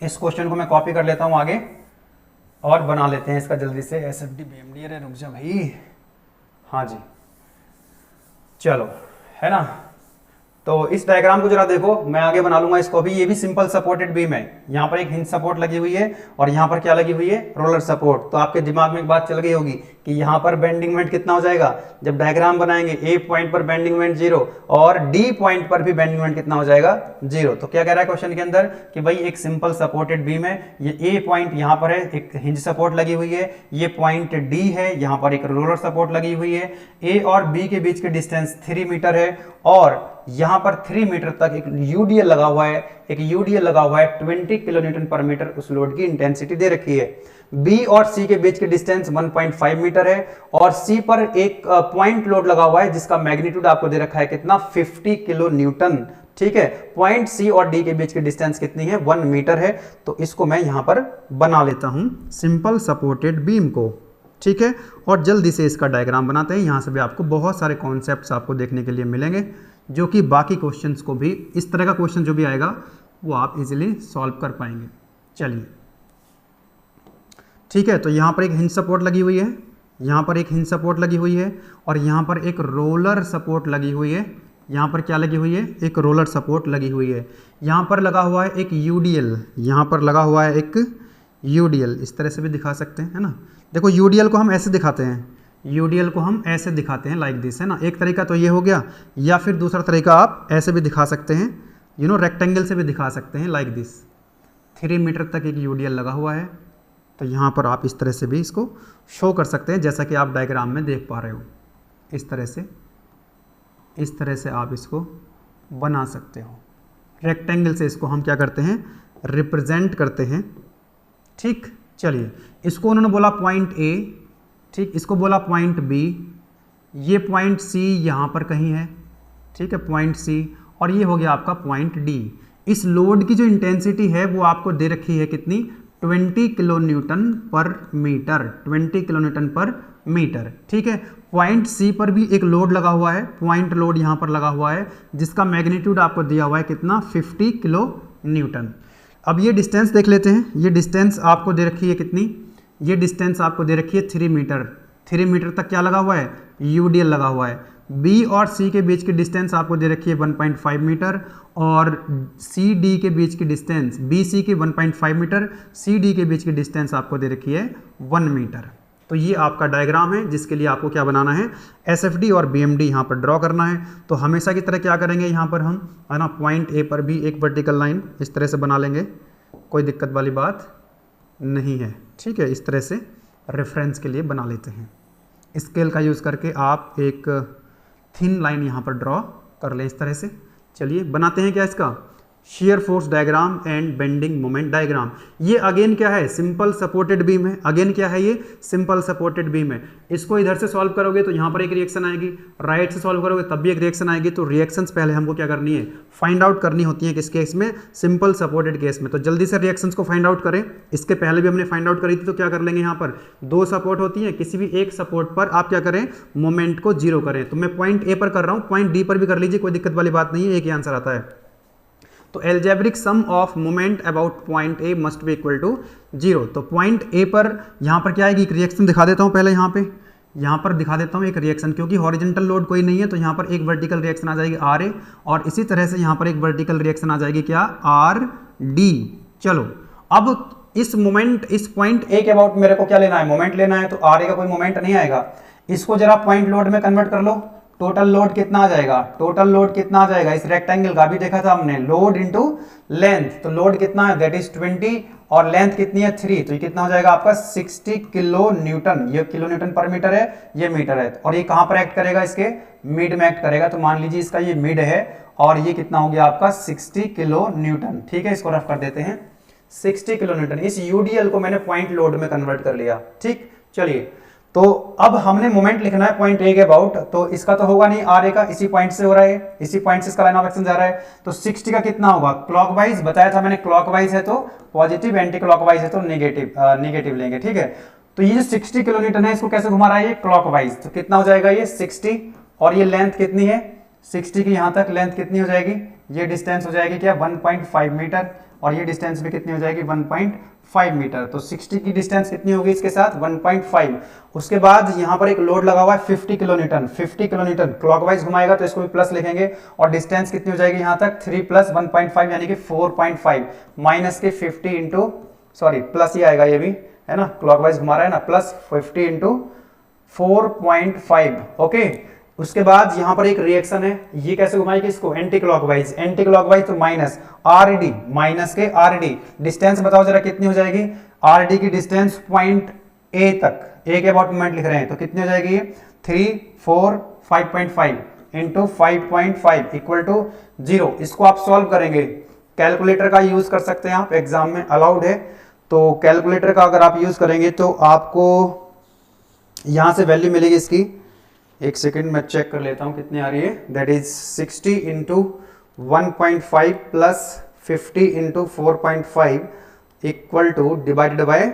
इस क्वेश्चन को मैं कॉपी कर लेता हूं आगे और बना लेते हैं इसका जल्दी से एसएफडी बीएमडी। अरे रुक जा भाई, हाँ जी चलो, है ना। तो इस डायग्राम को जरा देखो, मैं आगे बना लूंगा इसको भी। ये भी सिंपल सपोर्टेड बीम है, यहाँ पर एक हिंज सपोर्ट लगी हुई है और यहाँ पर क्या लगी हुई है? Roller support. तो आपके दिमाग में एक बात चल गई होगी कि यहाँ पर बेंडिंग मोमेंट कितना हो जाएगा जब डायग्राम बनाएंगे। ए पॉइंट पर बेंडिंग मोमेंट 0 और डी पॉइंट पर भी बेंडिंग मोमेंट कितना हो जाएगा? 0। तो क्या कह रहा है क्वेश्चन के अंदर कि भाई एक सिंपल सपोर्टेड बीम है, ये ए पॉइंट यहाँ पर है, एक हिंज सपोर्ट लगी हुई है, ये पॉइंट डी है, यहाँ पर एक रोलर सपोर्ट लगी हुई है, ए और बी के बीच की डिस्टेंस 3 मीटर है और यहां पर 3 मीटर तक एक यूडीएल लगा हुआ है, एक यूडीएल लगा हुआ है, 20 किलो न्यूटन पर मीटर उस लोड की इंटेंसिटी दे रखी है। बी और सी के बीच की डिस्टेंस 1.5 मीटर है और सी पर एक पॉइंट लोड लगा हुआ है जिसका मैग्नीट्यूड आपको दे रखा है कितना? 50 किलो न्यूटन, ठीक है। पॉइंट सी और डी के बीच की डिस्टेंस कितनी है? 1 मीटर है। तो इसको मैं यहां पर बना लेता हूं सिंपल सपोर्टेड बीम को, ठीक है। और जल्दी से इसका डायग्राम बनाते हैं। यहां से भी आपको बहुत सारे कॉन्सेप्ट्स आपको देखने के लिए मिलेंगे जो कि बाकी क्वेश्चंस को भी, इस तरह का क्वेश्चन जो भी आएगा वो आप इजीली सॉल्व कर पाएंगे। चलिए ठीक है। तो यहाँ पर एक हिंज सपोर्ट लगी हुई है, यहाँ पर एक हिंज सपोर्ट लगी हुई है और यहाँ पर एक रोलर सपोर्ट लगी हुई है। यहाँ पर क्या लगी हुई है? एक रोलर सपोर्ट लगी हुई है। यहाँ पर लगा हुआ है एक यूडीएल, यहाँ पर लगा हुआ है एक यूडीएल, इस तरह से भी दिखा सकते हैं, है ना। देखो यूडीएल को हम ऐसे दिखाते हैं, यूडीएल को हम ऐसे दिखाते हैं लाइक दिस, है ना। एक तरीका तो ये हो गया, या फिर दूसरा तरीका आप ऐसे भी दिखा सकते हैं, यू नो रेक्टेंगल से भी दिखा सकते हैं लाइक दिस। 3 मीटर तक एक यूडीएल लगा हुआ है, तो यहाँ पर आप इस तरह से भी इसको शो कर सकते हैं जैसा कि आप डायग्राम में देख पा रहे हो। इस तरह से आप इसको बना सकते हो। रेक्टेंगल से इसको हम क्या करते हैं? रिप्रेजेंट करते हैं, ठीक। चलिए इसको उन्होंने बोला पॉइंट ए, ठीक, इसको बोला पॉइंट बी, ये पॉइंट सी यहाँ पर कहीं है, ठीक है, पॉइंट सी, और ये हो गया आपका पॉइंट डी। इस लोड की जो इंटेंसिटी है वो आपको दे रखी है कितनी? 20 kilo newton per metre, 20 kilo newton per metre, ठीक है। पॉइंट सी पर भी एक लोड लगा हुआ है, पॉइंट लोड यहाँ पर लगा हुआ है जिसका मैग्नीट्यूड आपको दिया हुआ है कितना? 50 किलो न्यूटन। अब ये डिस्टेंस देख लेते हैं, ये डिस्टेंस आपको दे रखी है कितनी? ये डिस्टेंस आपको दे रखी है 3 मीटर, 3 मीटर तक क्या लगा हुआ है, यूडीएल लगा हुआ है। बी और सी के बीच की डिस्टेंस आपको दे रखी है 1.5 मीटर और सी डी के बीच की डिस्टेंस, बी सी की 1.5 मीटर, सी डी के बीच की डिस्टेंस आपको दे रखी है 1 मीटर। तो ये आपका डायग्राम है जिसके लिए आपको क्या बनाना है, एसएफडी और बीएमडी यहाँ पर ड्रॉ करना है। तो हमेशा की तरह क्या करेंगे, यहाँ पर हम है ना पॉइंट ए पर भी एक वर्टिकल लाइन इस तरह से बना लेंगे, कोई दिक्कत वाली बात नहीं है, ठीक है। इस तरह से रेफरेंस के लिए बना लेते हैं। स्केल का यूज़ करके आप एक थिन लाइन यहाँ पर ड्रॉ कर लें इस तरह से। चलिए बनाते हैं क्या इसका, shear force diagram and bending moment diagram. ये अगेन क्या है, सिंपल सपोर्टेड बीम है। अगेन क्या है, ये सिंपल सपोर्टेड बीम है। इसको इधर से सॉल्व करोगे तो यहाँ पर एक रिएक्शन आएगी, राइट से सॉल्व करोगे तब भी एक रिएक्शन आएगी। तो रिएक्शंस पहले हमको क्या करनी है, फाइंड आउट करनी होती है। किस केस में, सिंपल सपोर्टेड केस में। तो जल्दी से रिएक्शंस को फाइंड आउट करें। इसके पहले भी हमने फाइंड आउट करी थी, तो क्या कर लेंगे, यहाँ पर 2 सपोर्ट होती है, किसी भी एक सपोर्ट पर आप क्या करें, मोमेंट को 0 करें। तो मैं पॉइंट ए पर कर रहा हूँ, पॉइंट डी पर भी कर लीजिए, कोई दिक्कत वाली बात नहीं है, एक ही आंसर आता है। तो algebraic sum of moment about point A must be equal to 0। तो पॉइंट ए पर यहाँ पर क्या आएगी, एक रिएक्शन दिखा देता हूँ पहले, यहाँ पर दिखा देता हूँ एक रिएक्शन, क्योंकि हॉरिजॉन्टल लोड कोई नहीं है तो यहाँ पर एक वर्टिकल रिएक्शन आ जाएगी आर ए, और इसी तरह से यहाँ पर एक वर्टिकल रिएक्शन आ जाएगी क्या, आर डी। चलो अब इस मोमेंट, इस पॉइंट ए के अबाउट मेरे को क्या लेना है, मोमेंट लेना है। तो आर ए का कोई मोमेंट नहीं आएगा, इसको जरा पॉइंट लोड में कन्वर्ट कर लो। टोटल लोड कितना आ जाएगा, टोटल लोड कितना आ जाएगा, इस रेक्टेंगल का भी देखा था हमने, लोड इनटू लेंथ। तो लोड कितना है, दैट इज 20 और लेंथ कितनी है 3, तो ये कितना हो जाएगा आपका 60 किलो न्यूटन। ये किलो न्यूटन पर मीटर है, ये मीटर है, और ये कहां पर एक्ट करेगा, इसके मिड में एक्ट करेगा। तो मान लीजिए इसका ये मिड है और ये कितना हो गया आपका 60 किलो न्यूटन, ठीक है। इसको रफ कर देते हैं 60 किलो न्यूटन। इस यूडीएल को मैंने पॉइंट लोड में कन्वर्ट कर लिया, ठीक। चलिए तो अब हमने मोमेंट लिखना है पॉइंट ए के अबाउट, तो इसका तो होगा नहीं, आर ए का इसी पॉइंट से हो रहा है, इसी पॉइंट से इसका लाइन ऑफ एक्शन जा रहा है। तो 60 का कितना होगा, क्लॉकवाइज बताया था मैंने, क्लॉकवाइज है तो पॉजिटिव, एंटी क्लॉकवाइज है तो नेगेटिव लेंगे, ठीक है। तो ये जो 60 किलो न्यूटन है, इसको कैसे घुमा रहा है, ये क्लॉकवाइज। तो कितना हो जाएगा ये 60, और ये लेंथ कितनी है 60 की, यहां तक लेंथ कितनी हो जाएगी, ये डिस्टेंस हो जाएगी क्या 1.5 मीटर, और ये डिस्टेंस भी कितनी हो जाएगी 1.5 मीटर। तो 60 की डिस्टेंस कितनी होगी इसके साथ 1.5। उसके बाद यहाँ पर एक लोड लगा हुआ है 50 kilo Newton, 50 kilo Newton clockwise घुमाएगा तो इसको भी प्लस लिखेंगे, और डिस्टेंस कितनी हो जाएगी यहाँ तक 3 + 1.5 यानी कि 4.5 माइनस के 50 इंटू, सॉरी प्लस ही आएगा ये भी है ना, क्लॉकवाइज घुमा रहा है ना, प्लस 50 इंटू 4.5, ओके। उसके बाद यहां पर एक रिएक्शन है, ये कैसे घुमाएगी इसको, एंटी क्लॉकवाइज, एंटी क्लॉकवाइज तो माइनस आर डी, माइनस के आर डी। डिस्टेंस बताओ जरा कितनी हो जाएगी, आर डी की डिस्टेंस पॉइंट ए तक, ए के अबाउट मोमेंट लिख रहे हैं तो कितनी हो जाएगी 3, 4, 5.5 इंटू 5.5 इक्वल टू 0। इसको आप सॉल्व करेंगे, कैलकुलेटर का यूज कर सकते हैं आप, एग्जाम में अलाउड है। तो कैलकुलेटर का अगर आप यूज करेंगे तो आपको यहां से वैल्यू मिलेगी इसकी, एक सेकेंड मैं चेक कर लेता हूं कितनी आ रही है, that is 60 into 1.5 plus 50 into 4.5 equal two divided by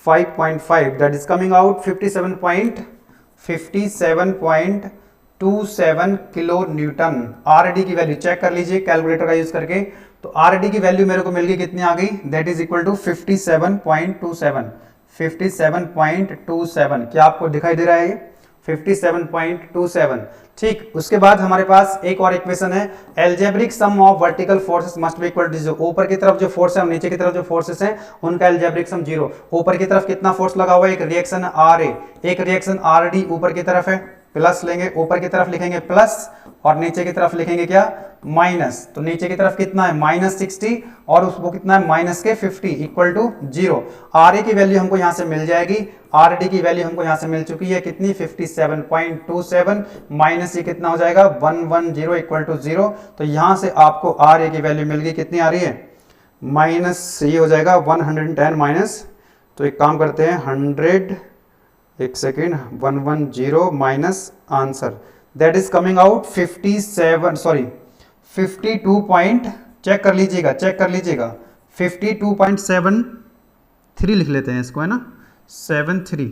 5.5, that is coming out 57.27 kilo Newton. RD की वैल्यू चेक कर लीजिए कैलकुलेटर का यूज करके। तो आरडी की वैल्यू मेरे को मिल गई, कितनी आ गई, दैट इज इक्वल टू 57.27। क्या आपको दिखाई दे रहा है ये 57.27, ठीक। उसके बाद हमारे पास एक और इक्वेशन है, algebraic sum of vertical forces must be equal to 0। ऊपर की तरफ जो फोर्स है और नीचे की तरफ जो फोर्सेस हैं उनका एल्जेब्रिक सम 0। ऊपर की तरफ कितना फोर्स लगा हुआ है, एक रिएक्शन आर ए, एक रिएक्शन आर डी ऊपर की तरफ है, प्लस लेंगे, ऊपर की तरफ लिखेंगे प्लस और नीचे की तरफ लिखेंगे क्या माइनस। तो नीचे की तरफ कितना है -60 और उसको कितना है माइनस के 50 इक्वल टू 0। आर ए की वैल्यू हमको यहां से मिल जाएगी, आर डी की वैल्यू हमको यहां से मिल चुकी है कितनी 57.27 माइनस ये कितना हो जाएगा 110 इक्वल टू 0। तो यहां से आपको आर ए की वैल्यू मिल गई, कितनी आ रही है माइनस, ये हो जाएगा 110 माइनस, तो एक काम करते हैं 100, एक second 110 minus answer that is coming out 52 check कर लीजिएगा 52.73 लिख लेते हैं इसको, है ना 73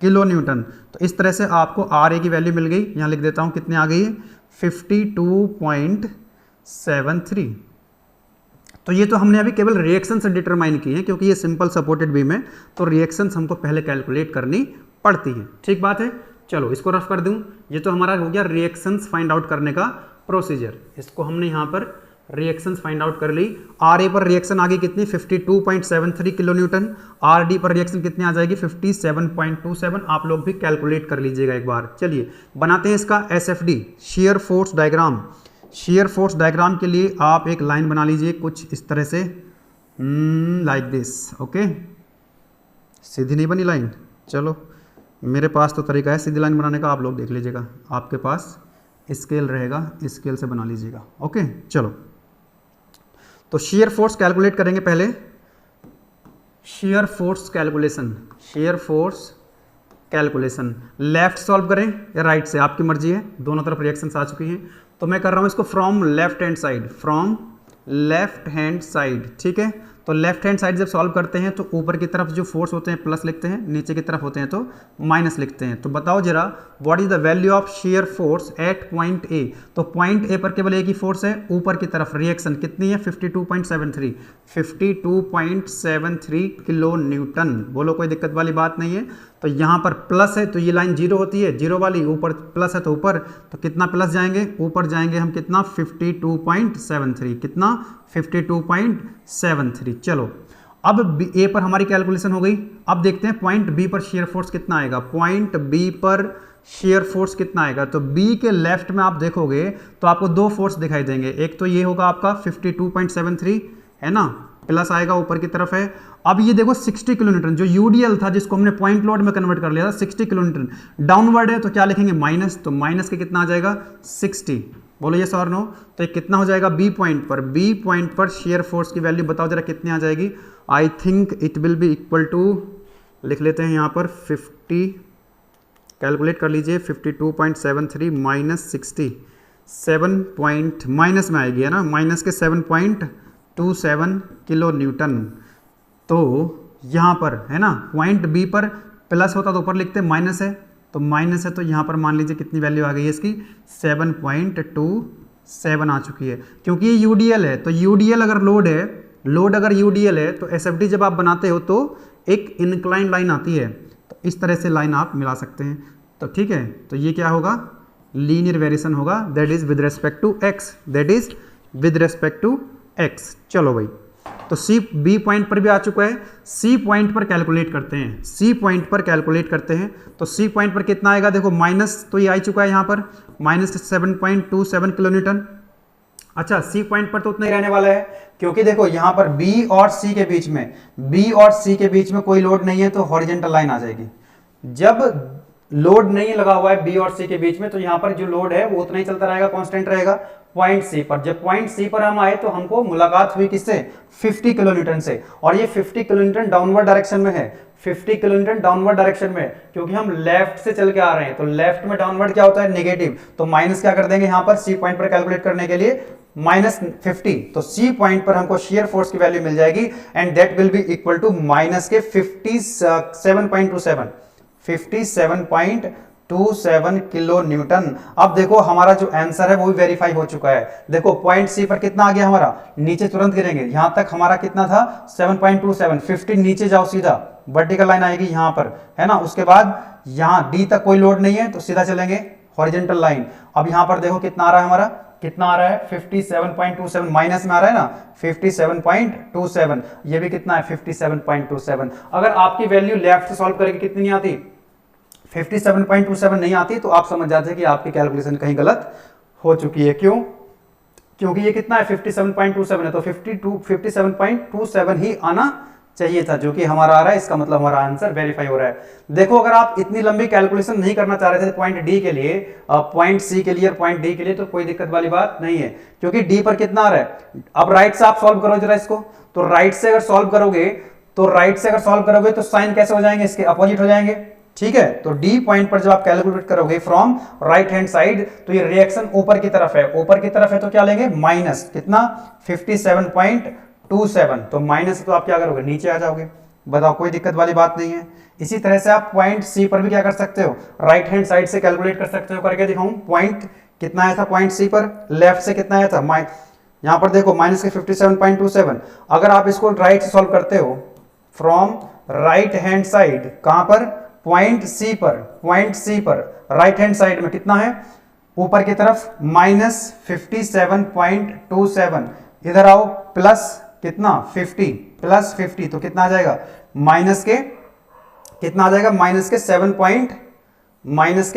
किलो न्यूटन। तो इस तरह से आपको आर ए की वैल्यू मिल गई, यहां लिख देता हूं कितने आ गई है 52.73। तो ये तो हमने अभी केवल रिएक्शन से डिटरमाइन की है, क्योंकि ये सिंपल सपोर्टेड बीम है तो रिएक्शंस हमको पहले कैलकुलेट करनी पड़ती है। ठीक बात है, चलो इसको रफ कर दूं। ये तो हमारा हो गया रिएक्शंस फाइंड आउट करने का प्रोसीजर। इसको हमने यहाँ पर रिएक्शंस फाइंड आउट कर ली। आर ए पर रिएक्शन आ गई कितनी 52.73 किलो न्यूटन। आर डी पर रिएक्शन कितनी आ जाएगी 57.27। आप लोग भी कैलकुलेट कर लीजिएगा एक बार। चलिए बनाते हैं इसका S F D, shear force diagram. Shear force diagram के लिए आप एक लाइन बना लीजिए कुछ इस तरह से, लाइक दिस। ओके, सीधी नहीं बनी लाइन, चलो मेरे पास तो तरीका है सीधी लाइन बनाने का, आप लोग देख लीजिएगा। आपके पास स्केल रहेगा, स्केल से बना लीजिएगा। ओके चलो, तो शेयर फोर्स कैलकुलेट करेंगे पहले। Shear force calculation, shear force calculation left solve करें या राइट से, आपकी मर्जी है। दोनों तरफ रिएक्शंस आ चुकी हैं तो मैं कर रहा हूं इसको from left hand side, from left hand side. ठीक है, तो लेफ्ट हैंड साइड जब सॉल्व करते हैं तो ऊपर की तरफ जो फोर्स होते हैं प्लस लिखते हैं, नीचे की तरफ होते हैं तो माइनस लिखते हैं। तो बताओ जरा what is the value of shear force at point A. तो पॉइंट ए पर केवल एक ही फोर्स है, ऊपर की तरफ रिएक्शन कितनी है 52.73, 52.73 किलो न्यूटन। बोलो कोई दिक्कत वाली बात नहीं है। तो यहाँ पर प्लस है तो ये लाइन जीरो होती है, जीरो वाली, ऊपर प्लस है तो ऊपर, तो कितना प्लस जाएंगे, ऊपर जाएंगे हम कितना 52.73, कितना 52.73। चलो अब ए पर हमारी कैलकुलेशन हो गई। अब देखते हैं पॉइंट बी पर शेयर फोर्स कितना आएगा। पॉइंट बी पर शेयर फोर्स कितना आएगा, तो बी के लेफ्ट में आप देखोगे तो आपको दो फोर्स दिखाई देंगे। एक तो ये होगा आपका 52.73 है ना, प्लस आएगा ऊपर की तरफ है। अब ये देखो 60 किलो न्यूटन जो यूडीएल था, जिसको हमने पॉइंट लोड में कन्वर्ट कर लिया था, 60 किलो न्यूटन डाउनवर्ड है तो क्या लिखेंगे माइनस, तो माइनस के कितना आ जाएगा 60। बोलो यस और नो। तो ये कितना हो जाएगा बी पॉइंट पर, बी पॉइंट पर शेयर फोर्स की वैल्यू बताओ जरा कितनी आ जाएगी। I think it will be equal to, लिख लेते हैं यहाँ पर 50, कैलकुलेट कर लीजिए 52.73 माइनस 60, 7 पॉइंट माइनस में आएगी है ना, माइनस के 7.27 किलो न्यूटन। तो यहाँ पर है ना पॉइंट बी पर प्लस होता तो ऊपर लिखते, माइनस है तो माइनस है, तो यहाँ पर मान लीजिए कितनी वैल्यू आ गई है इसकी 7.27 आ चुकी है। क्योंकि ये यूडीएल है तो यूडीएल अगर लोड है, लोड अगर यूडीएल है तो एसएफडी जब आप बनाते हो तो एक इंक्लाइन लाइन आती है, तो इस तरह से लाइन आप मिला सकते हैं। तो ठीक है, तो ये क्या होगा लीनियर वेरिएशन होगा, that is with respect to X, that is with respect to X. चलो भाई, तो सी बी पॉइंट पर भी आ चुका है, सी पॉइंट पर कैलकुलेट करते हैं। सी पॉइंट पर कैलकुलेट करते हैं तो सी पॉइंट पर कितना आएगा, देखो माइनस तो ये आ चुका है यहाँ पर, माइनस 7.27 किलो न्यूटन। अच्छा सी पॉइंट पर तो उतना ही रहने वाला है, क्योंकि देखो यहाँ पर बी और सी के बीच में, बी और सी के बीच में कोई लोड नहीं है तो हॉरिजेंटल लाइन आ जाएगी। जब लोड नहीं लगा हुआ है बी और सी के बीच में तो यहाँ पर जो लोड है वो उतना ही चलता रहेगा, कांस्टेंट रहेगा पॉइंट सी पर। जब पॉइंट सी पर हम आए तो हमको मुलाकात हुई किससे 50 किलो न्यूटन से, और ये 50 किलो न्यूटन डाउनवर्ड डायरेक्शन में है, 50 किलो न्यूटन डाउनवर्ड डायरेक्शन में, क्योंकि हम लेफ्ट से चल के आ रहे हैं। तो लेफ्ट में डाउनवर्ड क्या होता है नेगेटिव, तो माइनस क्या कर देंगे यहाँ पर सी पॉइंट पर कैलकुलेट करने के लिए माइनस 50। तो सी पॉइंट पर हमको शेयर फोर्स की वैल्यू मिल जाएगी and that will be equal to minus के 57.27 किलो न्यूटन। अब देखो हमारा जो आंसर है वो भी वेरीफाई हो चुका है। देखो पॉइंट सी पर कितना आ गया हमारा, नीचे तुरंत गिरेंगे, यहां तक हमारा कितना था 7.27, 50 नीचे जाओ सीधा, वर्टिकल लाइन आएगी यहां पर है ना। उसके बाद यहां डी तक कोई लोड नहीं है तो सीधा चलेंगे हॉरिजॉन्टल लाइन। अब यहां पर देखो कितना आ रहा है हमारा, कितना आ रहा है 57.27, माइनस में आ रहा है ना 57.27, ये भी कितना है 57.27। अगर आपकी वैल्यू लेफ्ट से सॉल्व करेगी कितनी नहीं आती 57.27 नहीं आती तो आप समझ जाते हैं कि आपकी कैलकुलेशन कहीं गलत हो चुकी है। क्यों, क्योंकि ये कितना है 57.27 है तो 57.27 ही आना चाहिए था, जो कि हमारा आ रहा है। इसका मतलब हमारा आंसर वेरीफाई हो रहा है। देखो अगर आप इतनी लंबी कैलकुलेशन नहीं करना चाह रहे थे पॉइंट डी के लिए, पॉइंट सी के लिए और पॉइंट डी के लिए, तो कोई दिक्कत वाली बात नहीं है, क्योंकि डी पर कितना आ रहा है। अब राइट से आप सॉल्व करो जरा इसको, तो राइट से अगर सॉल्व करोगे तो साइन कैसे हो जाएंगे, इसके अपोजिट हो जाएंगे। ठीक है, तो डी पॉइंट पर जब आप कैलकुलेट करोगे फ्रॉम राइट हैंड साइड तो ये रिएक्शन ऊपर की तरफ है, ऊपर की तरफ है तो क्या लेंगे माइनस कितना 57.27, तो माइनस तो आप क्या करोगे नीचे आ जाओगे। बताओ कोई दिक्कत वाली बात नहीं है। इसी तरह से आप पॉइंट सी पर भी क्या कर सकते हो, राइट हैंड साइड से कैलकुलेट कर सकते हो। करके दिखाऊं, पॉइंट कितना आया था पॉइंट सी पर, लेफ्ट से कितना आया था यहाँ पर देखो माइनस के 57.27, अगर आप इसको राइट से सॉल्व करते हो फ्रॉम राइट हैंड साइड, कहां पर, पॉइंट सी पर, पॉइंट सी पर राइट हैंड साइड में कितना है, ऊपर की तरफ माइनस 57.27, इधर आओ प्लस कितना 50, प्लस 50, तो कितना आ जाएगा माइनस के, कितना आ जाएगा माइनस के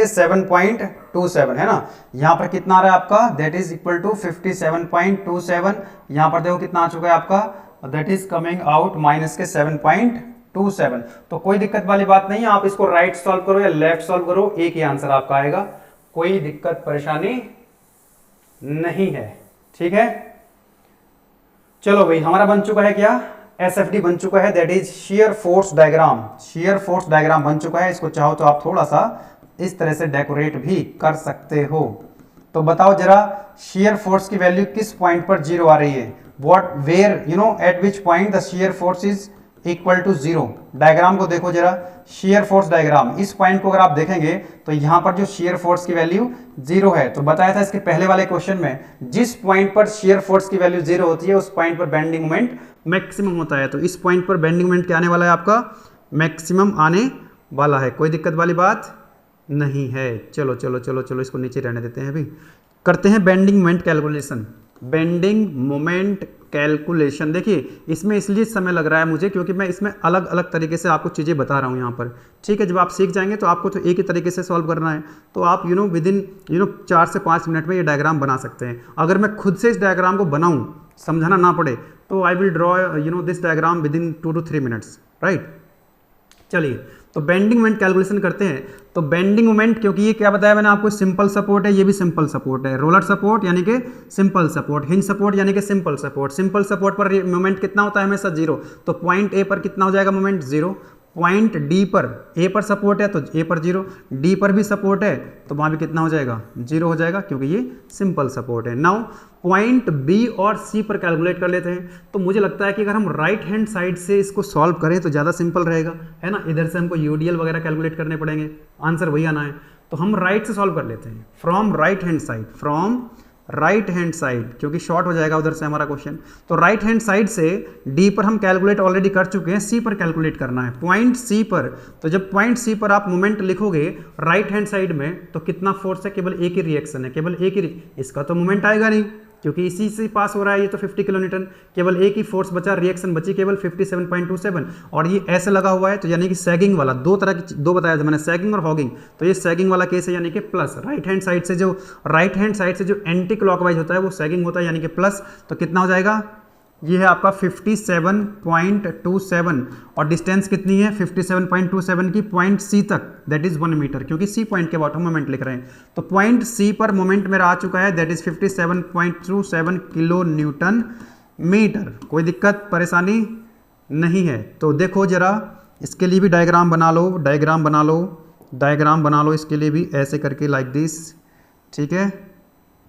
7.27 है ना। यहां पर कितना आ रहा है आपका, दैट इज इक्वल टू 57.27, यहां पर देखो कितना आ चुका है आपका, that is coming out minus के 7.27। तो कोई दिक्कत वाली बात नहीं है, आप इसको राइट सॉल्व करो या लेफ्ट सॉल्व करो, एक ही आंसर आपका आएगा, कोई दिक्कत परेशानी नहीं है, ठीक है। चलो भाई, हमारा बन चुका है क्या, एसएफडी बन चुका है, that is shear force diagram, shear force diagram बन चुका है। इसको चाहो तो आप थोड़ा सा इस तरह से डेकोरेट भी कर सकते हो। तो बताओ जरा, शियर फोर्स की वैल्यू किस पॉइंट पर जीरो आ रही है, what where you know at which point the shear force is equal to zero. Diagram को देखो जरा, शियर फोर्स डायग्राम, इस पॉइंट को अगर आप देखेंगे तो यहां पर जो शियर फोर्स की वैल्यू जीरो है, तो बताया था इसके पहले वाले क्वेश्चन में, जिस पॉइंट पर शियर फोर्स की वैल्यू जीरो होती है उस पॉइंट पर बेंडिंग मोमेंट मैक्सिमम होता है। तो इस पॉइंट पर बेंडिंग मोमेंट क्या आने वाला है आपका, मैक्सिमम आने वाला है, कोई दिक्कत वाली बात नहीं है। चलो चलो चलो चलो, इसको नीचे रहने देते हैं, अभी करते हैं bending moment calculation. Bending moment calculation, देखिए इसमें इसलिए समय लग रहा है मुझे क्योंकि मैं इसमें अलग अलग तरीके से आपको चीज़ें बता रहा हूँ यहाँ पर, ठीक है। जब आप सीख जाएंगे तो आपको तो एक ही तरीके से सॉल्व करना है, तो आप विद इन 4 से 5 मिनट में ये डायग्राम बना सकते हैं। अगर मैं खुद से इस डायग्राम को बनाऊँ, समझाना ना पड़े, तो I will draw this diagram with in 2 to 3 minutes, right. चलिए, तो बेंडिंग मोमेंट कैलकुलेशन करते हैं। तो बेंडिंग मोमेंट, क्योंकि ये क्या बताया मैंने आपको, सिंपल सपोर्ट है, ये भी सिंपल सपोर्ट है, रोलर सपोर्ट यानी कि सिंपल सपोर्ट, हिंज सपोर्ट यानी कि सिंपल सपोर्ट। सिंपल सपोर्ट पर मोमेंट कितना होता है हमेशा जीरो, तो पॉइंट ए पर कितना हो जाएगा मोमेंट जीरो, पॉइंट डी पर, ए पर सपोर्ट है तो ए पर जीरो, डी पर भी सपोर्ट है तो वहाँ भी कितना हो जाएगा, जीरो हो जाएगा, क्योंकि ये सिंपल सपोर्ट है। नाउ पॉइंट बी और सी पर कैलकुलेट कर लेते हैं। तो मुझे लगता है कि अगर हम राइट हैंड साइड से इसको सॉल्व करें तो ज़्यादा सिंपल रहेगा, है ना। इधर से हमको यूडीएल वगैरह कैलकुलेट करने पड़ेंगे, आंसर वही आना है। तो हम राइट से सॉल्व कर लेते हैं, from right hand side, from right hand side, क्योंकि शॉर्ट हो जाएगा उधर से हमारा क्वेश्चन। तो राइट हैंड साइड से डी पर हम कैलकुलेट ऑलरेडी कर चुके हैं, सी पर कैलकुलेट करना है, पॉइंट सी पर। तो जब पॉइंट सी पर आप मोमेंट लिखोगे राइट हैंड साइड में, तो कितना फोर्स है, केवल एक ही रिएक्शन है, केवल एक ही, इसका तो मोमेंट आएगा नहीं क्योंकि इसी से पास हो रहा है, ये तो 50 किलो न्यूटन, केवल एक ही फोर्स बचा, रिएक्शन बची केवल 57.27, और ये ऐसे लगा हुआ है, तो यानी कि सैगिंग वाला, दो तरह की, दो बताया था मैंने, सैगिंग और हॉगिंग। तो ये सैगिंग वाला केस है, यानी कि प्लस। राइट हैंड साइड से जो एंटी क्लॉकवाइज होता है वो सैगिंग होता है, यानी कि प्लस। तो कितना हो जाएगा, ये है आपका 57.27, और डिस्टेंस कितनी है 57.27 की पॉइंट सी तक, दैट इज 1 मीटर, क्योंकि सी पॉइंट के बॉटम मोमेंट लिख रहे हैं। तो पॉइंट सी पर मोमेंट मेरा आ चुका है, that is 57.27 kilo newton metre. कोई दिक्कत परेशानी नहीं है। तो देखो जरा, इसके लिए भी डायग्राम बना लो, डायग्राम बना लो, डायग्राम बना लो इसके लिए भी, ऐसे करके लाइक दिस, ठीक है,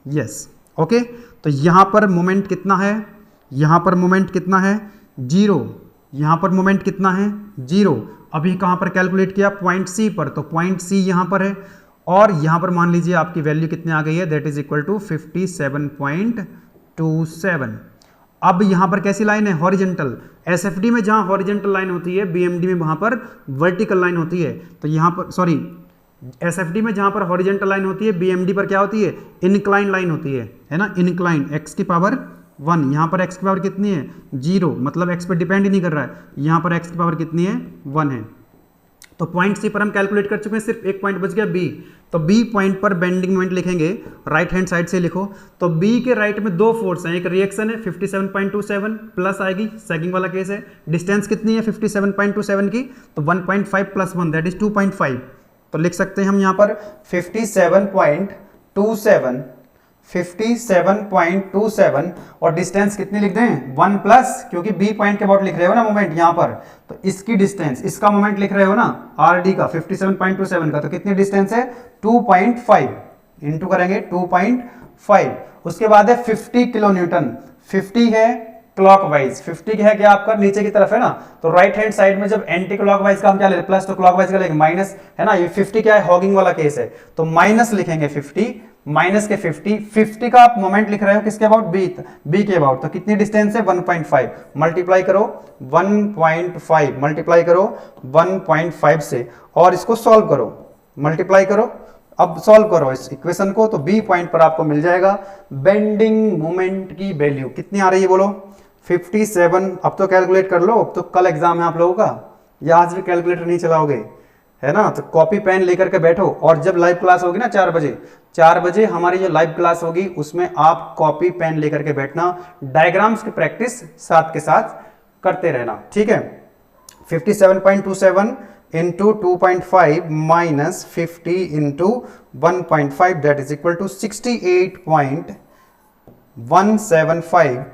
यस, ओके। तो यहाँ पर मोमेंट कितना है, यहाँ पर मोमेंट कितना है, जीरो, यहाँ पर मोमेंट कितना है, जीरो। अभी कहाँ पर कैलकुलेट किया, पॉइंट सी पर, तो पॉइंट सी यहाँ पर है, और यहाँ पर मान लीजिए आपकी वैल्यू कितनी आ गई है, दैट इज इक्वल टू 57.27। अब यहाँ पर कैसी लाइन है, हॉरिजेंटल। एसएफडी में जहाँ हॉरिजेंटल लाइन होती है, बीएमडी में वहाँ पर वर्टिकल लाइन होती है। तो यहाँ पर सॉरी, एसएफडी में जहाँ पर हॉरिजेंटल लाइन होती है, बीएमडी पर क्या होती है, इनक्लाइन लाइन होती है ना, इनक्लाइन, एक्स की पावर 1, यहाँ पर x की पावर कितनी है, 0, मतलब x पर डिपेंड ही नहीं कर रहा है, यहाँ पर x की पावर कितनी है, 1 है। तो पॉइंट सी पर हम कैलकुलेट कर चुके हैं, सिर्फ एक पॉइंट बच गया b। तो b पॉइंट पर बेंडिंग मोमेंट लिखेंगे, राइट हैंड साइड से लिखो। तो b के राइट में दो फोर्स हैं, एक रिएक्शन है 57.27 प्लस आएगी, सैगिंग वाला केस है। डिस्टेंस कितनी है 57.27 की, तो 1.5 प्लस 1 दैट इज 2.5। तो लिख सकते हैं हम यहाँ पर 57.27 और डिस्टेंस कितनी लिख दें, 1 प्लस, क्योंकि बी पॉइंट के अबाउट लिख रहे हो ना मोमेंट यहाँ पर, तो इसकी डिस्टेंस, इसका मोमेंट लिख रहे हो ना आर डी का 57.27 का, तो कितनी डिस्टेंस है 2.5, इंटू करेंगे 2.5। उसके बाद है 50 किलो न्यूटन, 50 है क्लॉकवाइज। 50 क्या है क्या आपका नीचे की तरफ है ना, तो राइट हैंड साइड में जब एंटी क्लॉकवाइज का हम क्या ले प्लस, तो क्लॉकवाइज का लेंगे माइनस, है ना। ये 50 क्या है, हॉगिंग वाला केस है, तो माइनस लिखेंगे 50, माइनस के 50 का आप मोमेंट लिख रहे हो किसके अबाउट, बी के अबाउट, तो कितनी डिस्टेंस है 1.5, मल्टीप्लाई करो 1.5, मल्टीप्लाई करो 1.5 से और इसको सॉल्व करो, मल्टीप्लाई करो, अब सॉल्व करो इस इक्वेशन को, तो बी पॉइंट पर आपको मिल जाएगा बेंडिंग मोमेंट की वैल्यू कितनी आ रही है बोलो 57। अब तो कैलकुलेट कर लो, अब तो कल एग्जाम है आप लोगों का, या आज भी कैलकुलेटर नहीं चलाओगे, है ना। तो कॉपी पेन लेकर के बैठो, और जब लाइव क्लास होगी ना 4 बजे हमारी जो लाइव क्लास होगी उसमें आप कॉपी पेन लेकर के बैठना, डायग्राम्स की प्रैक्टिस साथ के साथ करते रहना, ठीक है। 57.27 into 2.5 minus 50 into 1.5 that is equal to 68.175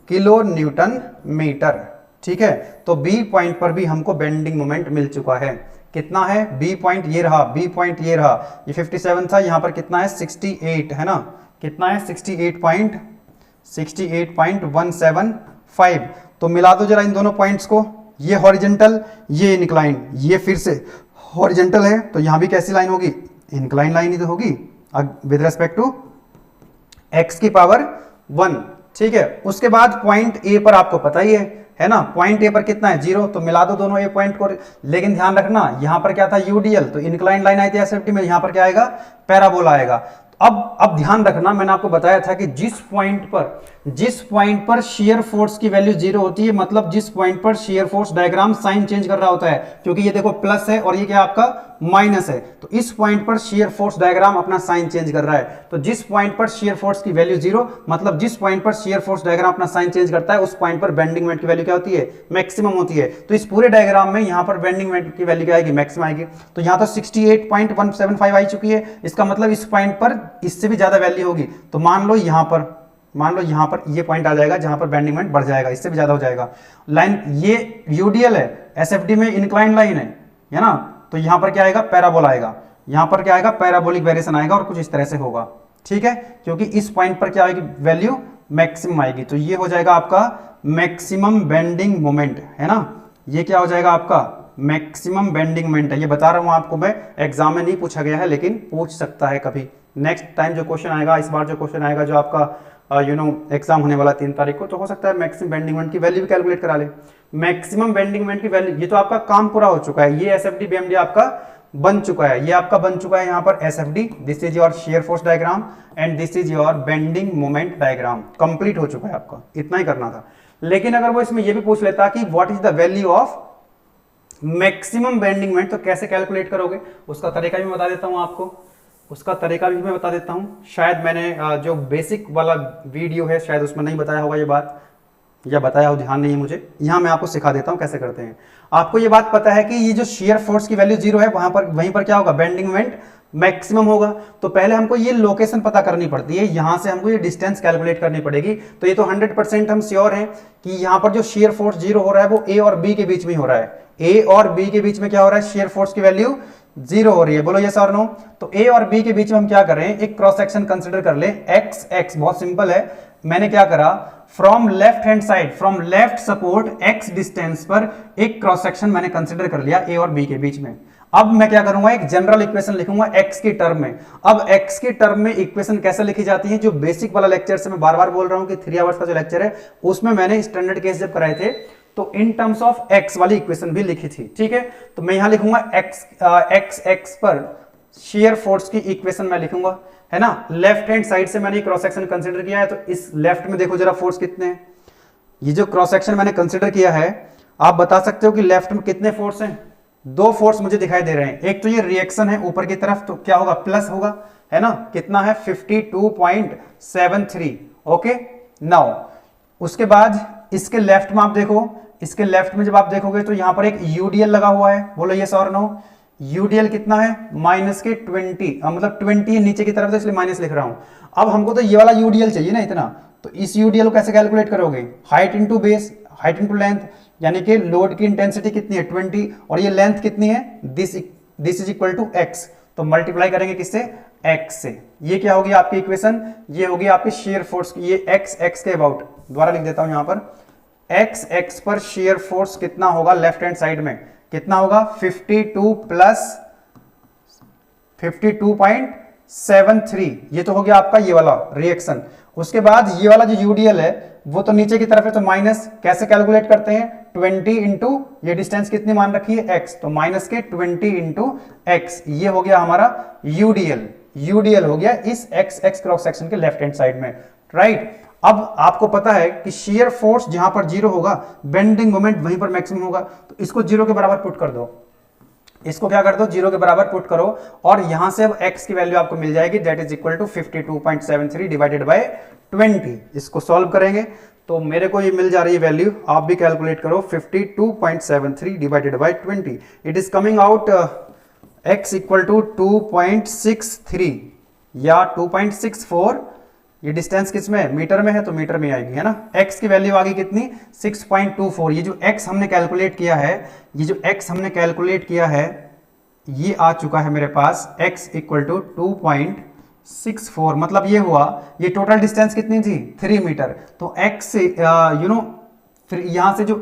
kilo newton metre, ठीक है। तो बी पॉइंट पर भी हमको बेंडिंग मोमेंट मिल चुका है, कितना है बी पॉइंट, ये रहा बी पॉइंट, ये रहा, ये 57 था, यहां पर कितना है 68, है ना, कितना है 68.175। तो मिला दो जरा इन दोनों पॉइंट्स को, ये हॉरिजेंटल, ये इंक्लाइन, ये फिर से हॉरिजेंटल है, तो यहां भी कैसी लाइन होगी, इंक्लाइन लाइन ही तो होगी विद रेस्पेक्ट टू x की पावर 1, ठीक है। उसके बाद पॉइंट ए पर आपको पता ही है ना, पॉइंट ए पर कितना है 0, तो मिला दो दोनों ए पॉइंट को, लेकिन ध्यान रखना यहां पर क्या था यूडीएल, तो इंक्लाइन लाइन आई थी एसएफटी में, यहां पर क्या आएगा पैराबोला आएगा। अब ध्यान रखना, मैंने आपको बताया था कि जिस पॉइंट पर शियर फोर्स की वैल्यू 0 होती है, मतलब जिस पॉइंट पर shear force diagram sign change कर रहा होता है, क्योंकि ये देखो प्लस है और ये क्या आपका माइनस है, तो इस पॉइंट पर शियर फोर्स डायग्राम अपना साइन चेंज कर रहा है। तो जिस पॉइंट पर शियर फोर्स की वैल्यू 0, मतलब जिस पॉइंट पर शियर फोर्स डायग्राम अपना साइन चेंज करता है, उस पॉइंट पर बेंडिंग मोमेंट की वैल्यू क्या होती है, मैक्सिमम होती है। तो इस पूरे डायग्राम में यहां पर बेंडिंग मोमेंट की वैल्यू क्या आएगी, मैक्सिमम आएगी। तो यहां तो 68.175 आई चुकी है, इसका मतलब इस पॉइंट पर इससे भी ज्यादा वैल्यू होगी। तो मान लो यहां पर ये पॉइंट आ जाएगा जहां पर बेंडिंग मोमेंट बढ़ जाएगा, इससे भी ज्यादा हो जाएगा। लाइन ये यूडीएल है, एसएफडी में इंक्लाइन लाइन है ना, तो यहां पर क्या आएगा पैराबोला आएगा, यहां पर क्या आएगा पैराबोलिक वेरिएशन आएगा, और कुछ इस तरह से होगा, ठीक है, क्योंकि इस पॉइंट पर क्या आएगी वैल्यू मैक्सिमम आएगी। तो ये हो जाएगा आपका मैक्सिमम बेंडिंग मोमेंट, है ना, ये क्या हो जाएगा आपका मैक्सिमम बेंडिंग मोमेंट है। ये बता रहा हूं आपको मैं, एग्जाम में नहीं पूछा गया है लेकिन पूछ सकता है कभी, नेक्स्ट टाइम जो क्वेश्चन आएगा, इस बार जो क्वेश्चन आएगा जो आपका एग्जाम होने वाला 3 तारीख को, तो हो सकता है मैक्सिमम बेंडिंग मोमेंट की वैल्यू भी कैलकुलेट करा ले। मैक्सिमम बेंडिंग मोमेंट की वैल्यू, ये तो आपका काम पूरा हो चुका है, ये एसएफडी बीएमडी आपका बन चुका है, ये आपका बन चुका है यहाँ पर SFD, this is your shear force diagram and this is your bending moment diagram, complete हो चुका है आपका, इतना ही करना था। लेकिन अगर वो इसमें ये भी पूछ लेता कि what is the value of maximum bending moment, तो कैसे कैलकुलेट करोगे, उसका तरीका भी बता देता हूं आपको, उसका तरीका भी मैं बता देता हूं। शायद मैंने जो बेसिक वाला वीडियो है शायद उसमें नहीं बताया होगा ये बात, या बताया हो ध्यान नहीं है मुझे, यहां मैं आपको सिखा देता हूं कैसे करते हैं। आपको ये बात पता है कि ये जो शियर फोर्स की वैल्यू 0 है, वहीं पर क्या होगा बेंडिंग मोमेंट मैक्सिमम होगा। तो पहले हमको ये लोकेशन पता करनी पड़ती है, यहां से हमको ये डिस्टेंस कैलकुलेट करनी पड़ेगी। तो ये तो 100% हम श्योर हैं कि यहां पर जो शियर फोर्स 0 हो रहा है वो ए और बी के बीच में हो रहा है, ए और बी के बीच में क्या हो रहा है, शियर फोर्स की वैल्यू 0 हो रही है, बोलो यस और नो। तो ए और बी के बीच में हम क्या कर रहे हैं, एक क्रॉस सेक्शन कंसिडर कर ले, एक्स एक्स, बहुत सिंपल है। मैंने क्या करा, from left hand side, from left support x distance पर एक क्रॉस सेक्शन मैंने कंसिडर कर लिया ए और बी के बीच में। अब मैं क्या करूंगा, एक जनरल इक्वेशन लिखूंगा एक्स की टर्म में। अब एक्स की टर्म में इक्वेशन कैसे लिखी जाती है, जो बेसिक वाला लेक्चर से मैं बार बार बोल रहा हूं कि 3 आवर्स का जो लेक्चर है उसमें मैंने स्टैंडर्ड केस जब कराए थे तो इन टर्म्स ऑफ एक्स वाली इक्वेशन भी लिखी थी, ठीक है। तो मैं यहां लिखूंगा एक्स पर शियर फोर्स की इक्वेशन मैं लिखूंगा, है ना। लेफ्ट हैंड साइड से मैंने क्रॉस सेक्शन कंसीडर किया है, तो इस लेफ्ट में देखो जरा फोर्स कितने हैं। ये जो क्रॉस सेक्शन मैंने कंसीडर किया है, आप बता सकते हो कि लेफ्ट में कितने फोर्स हैं, 2 फोर्स मुझे दिखाई दे रहे हैं। एक तो ये रिएक्शन है ऊपर की तरफ, तो क्या होगा प्लस होगा, है ना, कितना है 52.73, ओके। नाउ उसके बाद इसके लेफ्ट में आप देखो, इसके लेफ्ट में जब आप देखोगे तो यहां पर एक यूडीएल लगा हुआ है, बोलो यस और नो। यूडीएल कितना है माइनस के 20, मतलब 20 नीचे की तरफ, तो इसलिए माइनस लिख रहा हूं। अब हमको तो ये वाला यूडीएल चाहिए ना इतना, तो इस यूडीएल को कैसे कैलकुलेट करोगे, height into base, height into length, यानी कि लोड की इंटेंसिटी कितनी है 20 और ये लेंथ कितनी है, this is equal to X, तो मल्टीप्लाई करेंगे किससे, एक्स से। ये क्या होगी आपकी इक्वेशन, ये होगी आपकी शियर फोर्स की, ये एक्स एक्स के अबाउट, दोबारा लिख देता हूं यहां पर, एक्स एक्स पर shear फोर्स कितना होगा लेफ्ट हैंड साइड में, कितना होगा 52 प्लस 52.73, ये तो हो गया आपका ये वाला रिएक्शन। उसके बाद ये वाला जो यूडीएल है वो तो नीचे की तरफ है, तो माइनस कैसे कैलकुलेट करते हैं, 20 इंटू ये डिस्टेंस कितनी मान रखी है x, तो माइनस के 20 इंटू एक्स, ये हो गया हमारा यूडीएल। यूडीएल हो गया इस एक्स एक्स क्रॉस सेक्शन के लेफ्ट हैंड साइड में, राइट। अब आपको पता है कि shear फोर्स जहां पर जीरो होगा बेंडिंग मोमेंट वहीं पर मैक्सिमम होगा, तो इसको जीरो के बराबर पुट कर दो, इसको क्या कर दो जीरो के बराबर पुट करो, और यहां से अब x की वैल्यू आपको मिल जाएगी, that is equal to 52.73 divided by 20। इसको सॉल्व करेंगे तो मेरे को ये मिल जा रही है वैल्यू, आप भी कैलकुलेट करो, 52.73 divided by 20, it is coming out x equal to 2.63 या 2.64। ये डिस्टेंस किस में, मीटर में है तो मीटर में आएगी, है ना। x की वैल्यू आ गई कितनी 6.24। ये जो x हमने कैलकुलेट किया है, ये जो x हमने कैलकुलेट किया है ये आ चुका है मेरे पास x इक्वल टू 2.64, मतलब ये हुआ, ये टोटल डिस्टेंस कितनी थी 3 मीटर। तो x से फिर यहां से जो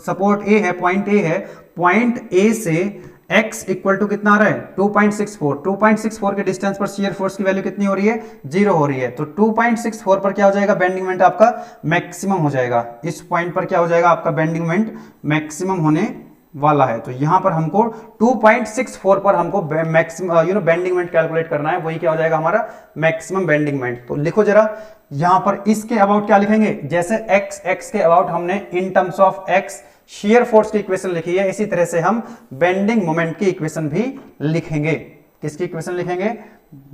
सपोर्ट a है, पॉइंट a है, पॉइंट a से x इक्वल टू कितना आ रहा है 2.64। 2.64 के डिस्टेंस पर shear फोर्स की वैल्यू कितनी हो रही है, जीरो हो रही है, तो 2.64 पर क्या हो जाएगा, बेंडिंग मोमेंट आपका मैक्सिमम हो जाएगा। इस पॉइंट पर क्या हो जाएगा आपका बेंडिंग मोमेंट मैक्सिमम होने वाला है। तो यहां पर हमको 2.64 पर हमको मैक्सिमम बेंडिंग मोमेंट कैलकुलेट करना है, वही क्या हो जाएगा हमारा मैक्सिमम बेंडिंग मोमेंट। तो लिखो जरा यहां पर इसके अबाउट क्या लिखेंगे, जैसे x x के अबाउट हमने in terms of x shear force की इक्वेशन लिखी है, इसी तरह से हम बेंडिंग मोमेंट की इक्वेशन भी लिखेंगे। किसकी इक्वेशन लिखेंगे,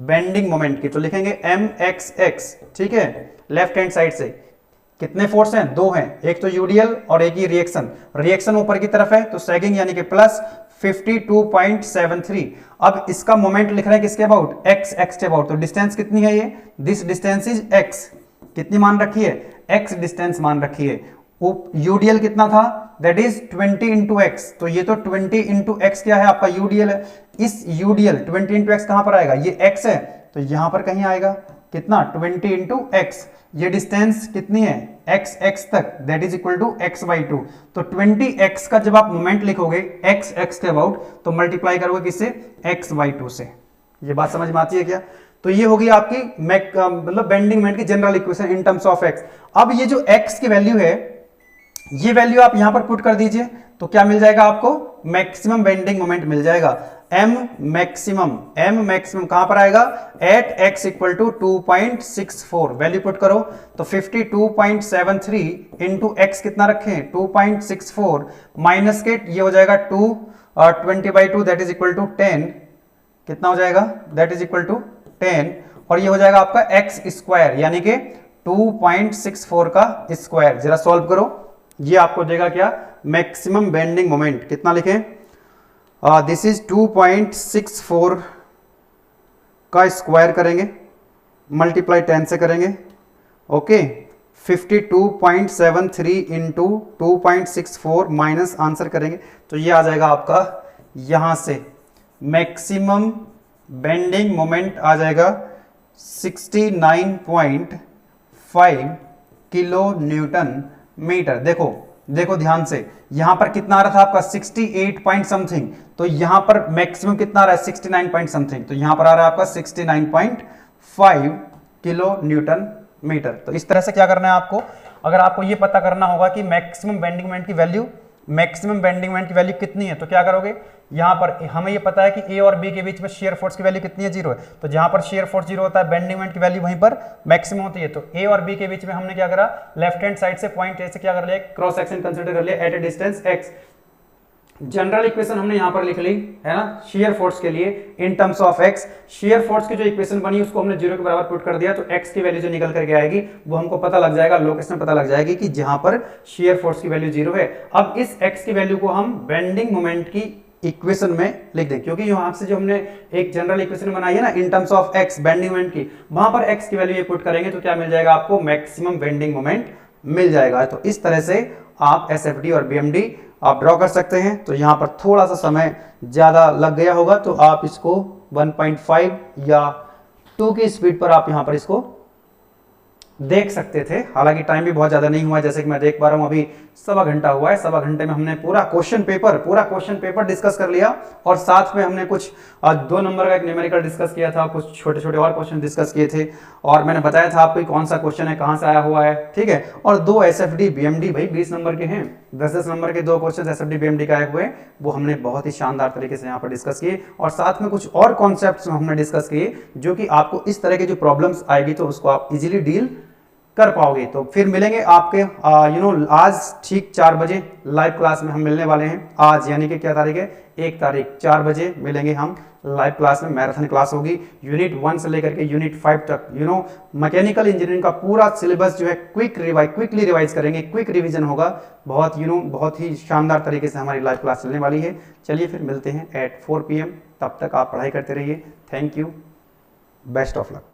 बेंडिंग मोमेंट की, तो लिखेंगे mxx, ठीक है। लेफ्ट हैंड साइड से कितने फोर्स हैं, दो हैं, एक तो यूडीएल और एक ही रिएक्शन, रिएक्शन ऊपर की तरफ है तो सैगिंग यानी कि प्लस 52.73। अब इसका मोमेंट लिख रहे हैं किसके अबाउट, x x के अबाउट, तो डिस्टेंस कितनी है ये, दिस डिस्टेंस इज x, कितनी मान रखी है, x डिस्टेंस मान रखी है। यूडीएल कितना था, दैट इज 20 इंटू एक्स, तो ये तो 20 इंटू एक्स क्या है आपका यूडीएल है। इस यूडीएल 20 इंटू एक्स कहां पर आएगा, ये x है तो यहां पर कहीं आएगा कितना 20 इंटू एक्स, ये डिस्टेंस कितनी है x x तक, that is equal to x by 2। तो 20x का जब आप मोमेंट लिखोगे x x के अबाउट तो मल्टीप्लाई करोगे किससे, x बाई 2 से। ये बात समझ में आती है क्या। तो ये होगी आपकी मतलब बेंडिंग मोमेंट की general equation in terms of x। अब ये जो x की वैल्यू है, ये वैल्यू आप यहां पर पुट कर दीजिए तो क्या मिल जाएगा आपको, मैक्सिमम बेंडिंग मोमेंट मिल जाएगा। m मैक्सिमम कहां पर आएगा, at x equal to 2.64, value put करो तो 52.73 इंटू एक्स कितना रखें 2.64 माइनस के ये हो जाएगा 20/2 दैट इज इक्वल टू 10, कितना हो जाएगा, दैट इज इक्वल टू 10, और ये हो जाएगा आपका x स्क्वायर यानी कि 2.64 का स्क्वायर। जरा सॉल्व करो, ये आपको देगा क्या, मैक्सिमम बेंडिंग मोमेंट, कितना लिखें, दिस इज 2.64 का स्क्वायर करेंगे, मल्टीप्लाई 10 से करेंगे, ओके 52.73 इंटू 2.64 माइनस आंसर करेंगे तो ये आ जाएगा आपका, यहां से मैक्सिमम बेंडिंग मोमेंट आ जाएगा 69.5 किलो न्यूटन मीटर। देखो ध्यान से, यहां पर कितना आ रहा था आपका 68 पॉइंट समथिंग, तो यहां पर मैक्सिमम कितना आ रहा है 69 पॉइंट समथिंग, तो यहां पर आ रहा है आपका 69.5 किलो न्यूटन मीटर। तो इस तरह से क्या करना है आपको, अगर आपको ये पता करना होगा कि मैक्सिमम बेंडिंग मोमेंट की वैल्यू कितनी है, तो क्या करोगे, यहां पर हमें ये पता है कि ए और बी के बीच में shear फोर्स की वैल्यू कितनी है, जीरो है, तो जहां पर shear फोर्स जीरो होता है बेंडिंग मोमेंट की वैल्यू वहीं पर मैक्सिमम होती है। तो ए और बी के बीच में हमने क्या करा, लेफ्ट हैंड साइड से पॉइंट ए से क्या कर लिया, क्रॉस सेक्शन कंसीडर कर लिया at a distance x। General equation हमने यहां पर लिख ली है ना, shear फोर्स के लिए in terms of x। shear force की जो इक्वेशन बनी उसको हमने जीरो के बराबर पुट कर दिया, तो x की वैल्यू जो निकल करके आएगी वो हमको पता लग जाएगा, लोकेशन पता लग जाएगी कि जहां पर shear फोर्स की वैल्यू जीरो है। अब इस x की वैल्यू को हम बेंडिंग मोमेंट की इक्वेशन में लिख दें, क्योंकि यहां से जो हमने एक जनरल इक्वेशन बनाई है ना in terms of x bending moment की, वहां पर x की वैल्यू ये पुट करेंगे तो क्या मिल जाएगा आपको, मैक्सिमम बेंडिंग मोमेंट मिल जाएगा। तो इस तरह से आप SFD और BMD आप ड्रॉ कर सकते हैं। तो यहां पर थोड़ा सा समय ज्यादा लग गया होगा, तो आप इसको 1.5 या 2 की स्पीड पर आप यहां पर इसको देख सकते थे। हालांकि टाइम भी बहुत ज़्यादा नहीं हुआ, जैसे कि मैं देख पा रहा हूँ अभी सवा घंटा हुआ है। सवा घंटे में हमने पूरा क्वेश्चन पेपर डिस्कस कर लिया, और साथ में हमने कुछ 2 नंबर का एक न्यूमेरिकल डिस्कस किया था, कुछ छोटे छोटे और क्वेश्चन डिस्कस किए थे, और मैंने बताया था आपको कौन सा क्वेश्चन है, कहाँ से आया हुआ है, ठीक है। और 2 SFD BMD भाई 20 नंबर के हैं, 10-10 नंबर के 2 क्वेश्चन SFD BMD का आए हुए, वो हमने बहुत ही शानदार तरीके से यहाँ पर डिस्कस किए, और साथ में कुछ और कॉन्सेप्ट्स हमने डिस्कस किए जो कि आपको इस तरह की जो प्रॉब्लम्स आएगी तो उसको आप इजीली डील कर पाओगे। तो फिर मिलेंगे आपके आज ठीक 4 बजे लाइव क्लास में हम मिलने वाले हैं। आज यानी कि क्या तारीख है, 1 तारीख, 4 बजे मिलेंगे हम लाइव क्लास में। मैराथन क्लास होगी, यूनिट 1 से लेकर के यूनिट 5 तक मैकेनिकल इंजीनियरिंग का पूरा सिलेबस जो है क्विकली रिवाइज करेंगे, क्विक रिवीजन होगा। बहुत ही शानदार तरीके से हमारी लाइव क्लास चलने वाली है। चलिए फिर मिलते हैं एट 4 PM। तब तक आप पढ़ाई करते रहिए। Thank you, best of luck.